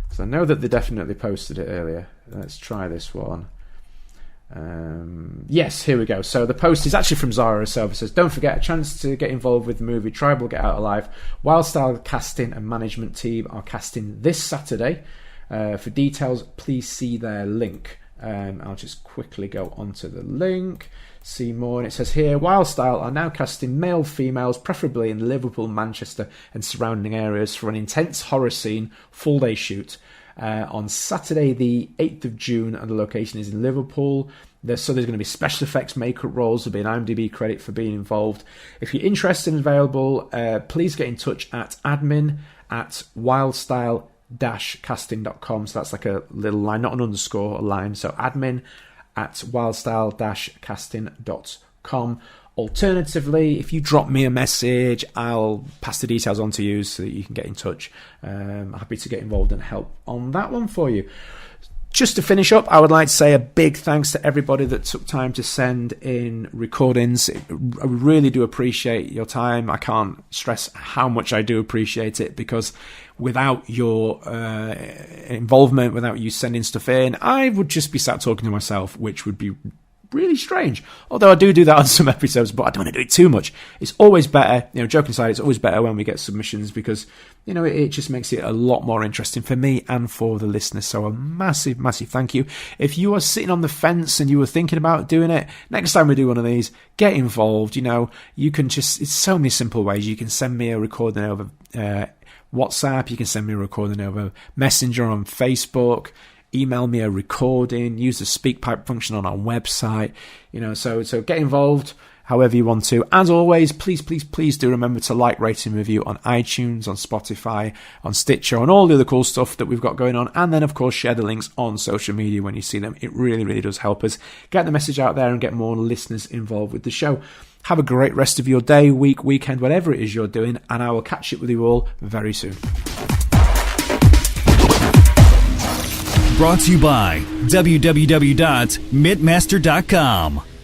because I know that they definitely posted it earlier. Let's try this one. Yes, here we go. So the post is actually from Zara herself. It says, "Don't forget, a chance to get involved with the movie Tribal, Get Out Alive. Wild Style casting and management team are casting this Saturday. For details, please see their link." I'll just quickly go onto the link. See more, and it says here, Wild Style are now casting male females, preferably in Liverpool, Manchester and surrounding areas, for an intense horror scene full day shoot on Saturday the 8th of June, and the location is in Liverpool. So there's going to be special effects makeup roles. There'll be an IMDb credit for being involved. If you're interested and available, please get in touch at admin@wildstyle-casting.com. So that's like a little line, not an underscore, a line. So admin@wildstyle-casting.com. Alternatively, if you drop me a message, I'll pass the details on to you so that you can get in touch. I'm happy to get involved and help on that one for you. Just to finish up, I would like to say a big thanks to everybody that took time to send in recordings. I really do appreciate your time. I can't stress how much I do appreciate it, because without your involvement, without you sending stuff in, I would just be sat talking to myself, which would be really strange. Although I do that on some episodes, but I don't want to do it too much. It's always better, joking aside, it's always better when we get submissions, because it just makes it a lot more interesting for me and for the listeners. So a massive thank you. If you are sitting on the fence and you were thinking about doing it, next time we do one of these, get involved. You can it's so many simple ways. You can send me a recording over WhatsApp, you can send me a recording over Messenger on Facebook, email me a recording, use the SpeakPipe function on our website, so get involved. however you want to. As always, please do remember to like, rate and review on iTunes, on Spotify, on Stitcher, on all the other cool stuff that we've got going on. And then, of course, share the links on social media when you see them. It really does help us get the message out there and get more listeners involved with the show. Have a great rest of your day, week, weekend, whatever it is you're doing, and I will catch up with you all very soon. Brought to you by www.mittmaster.com.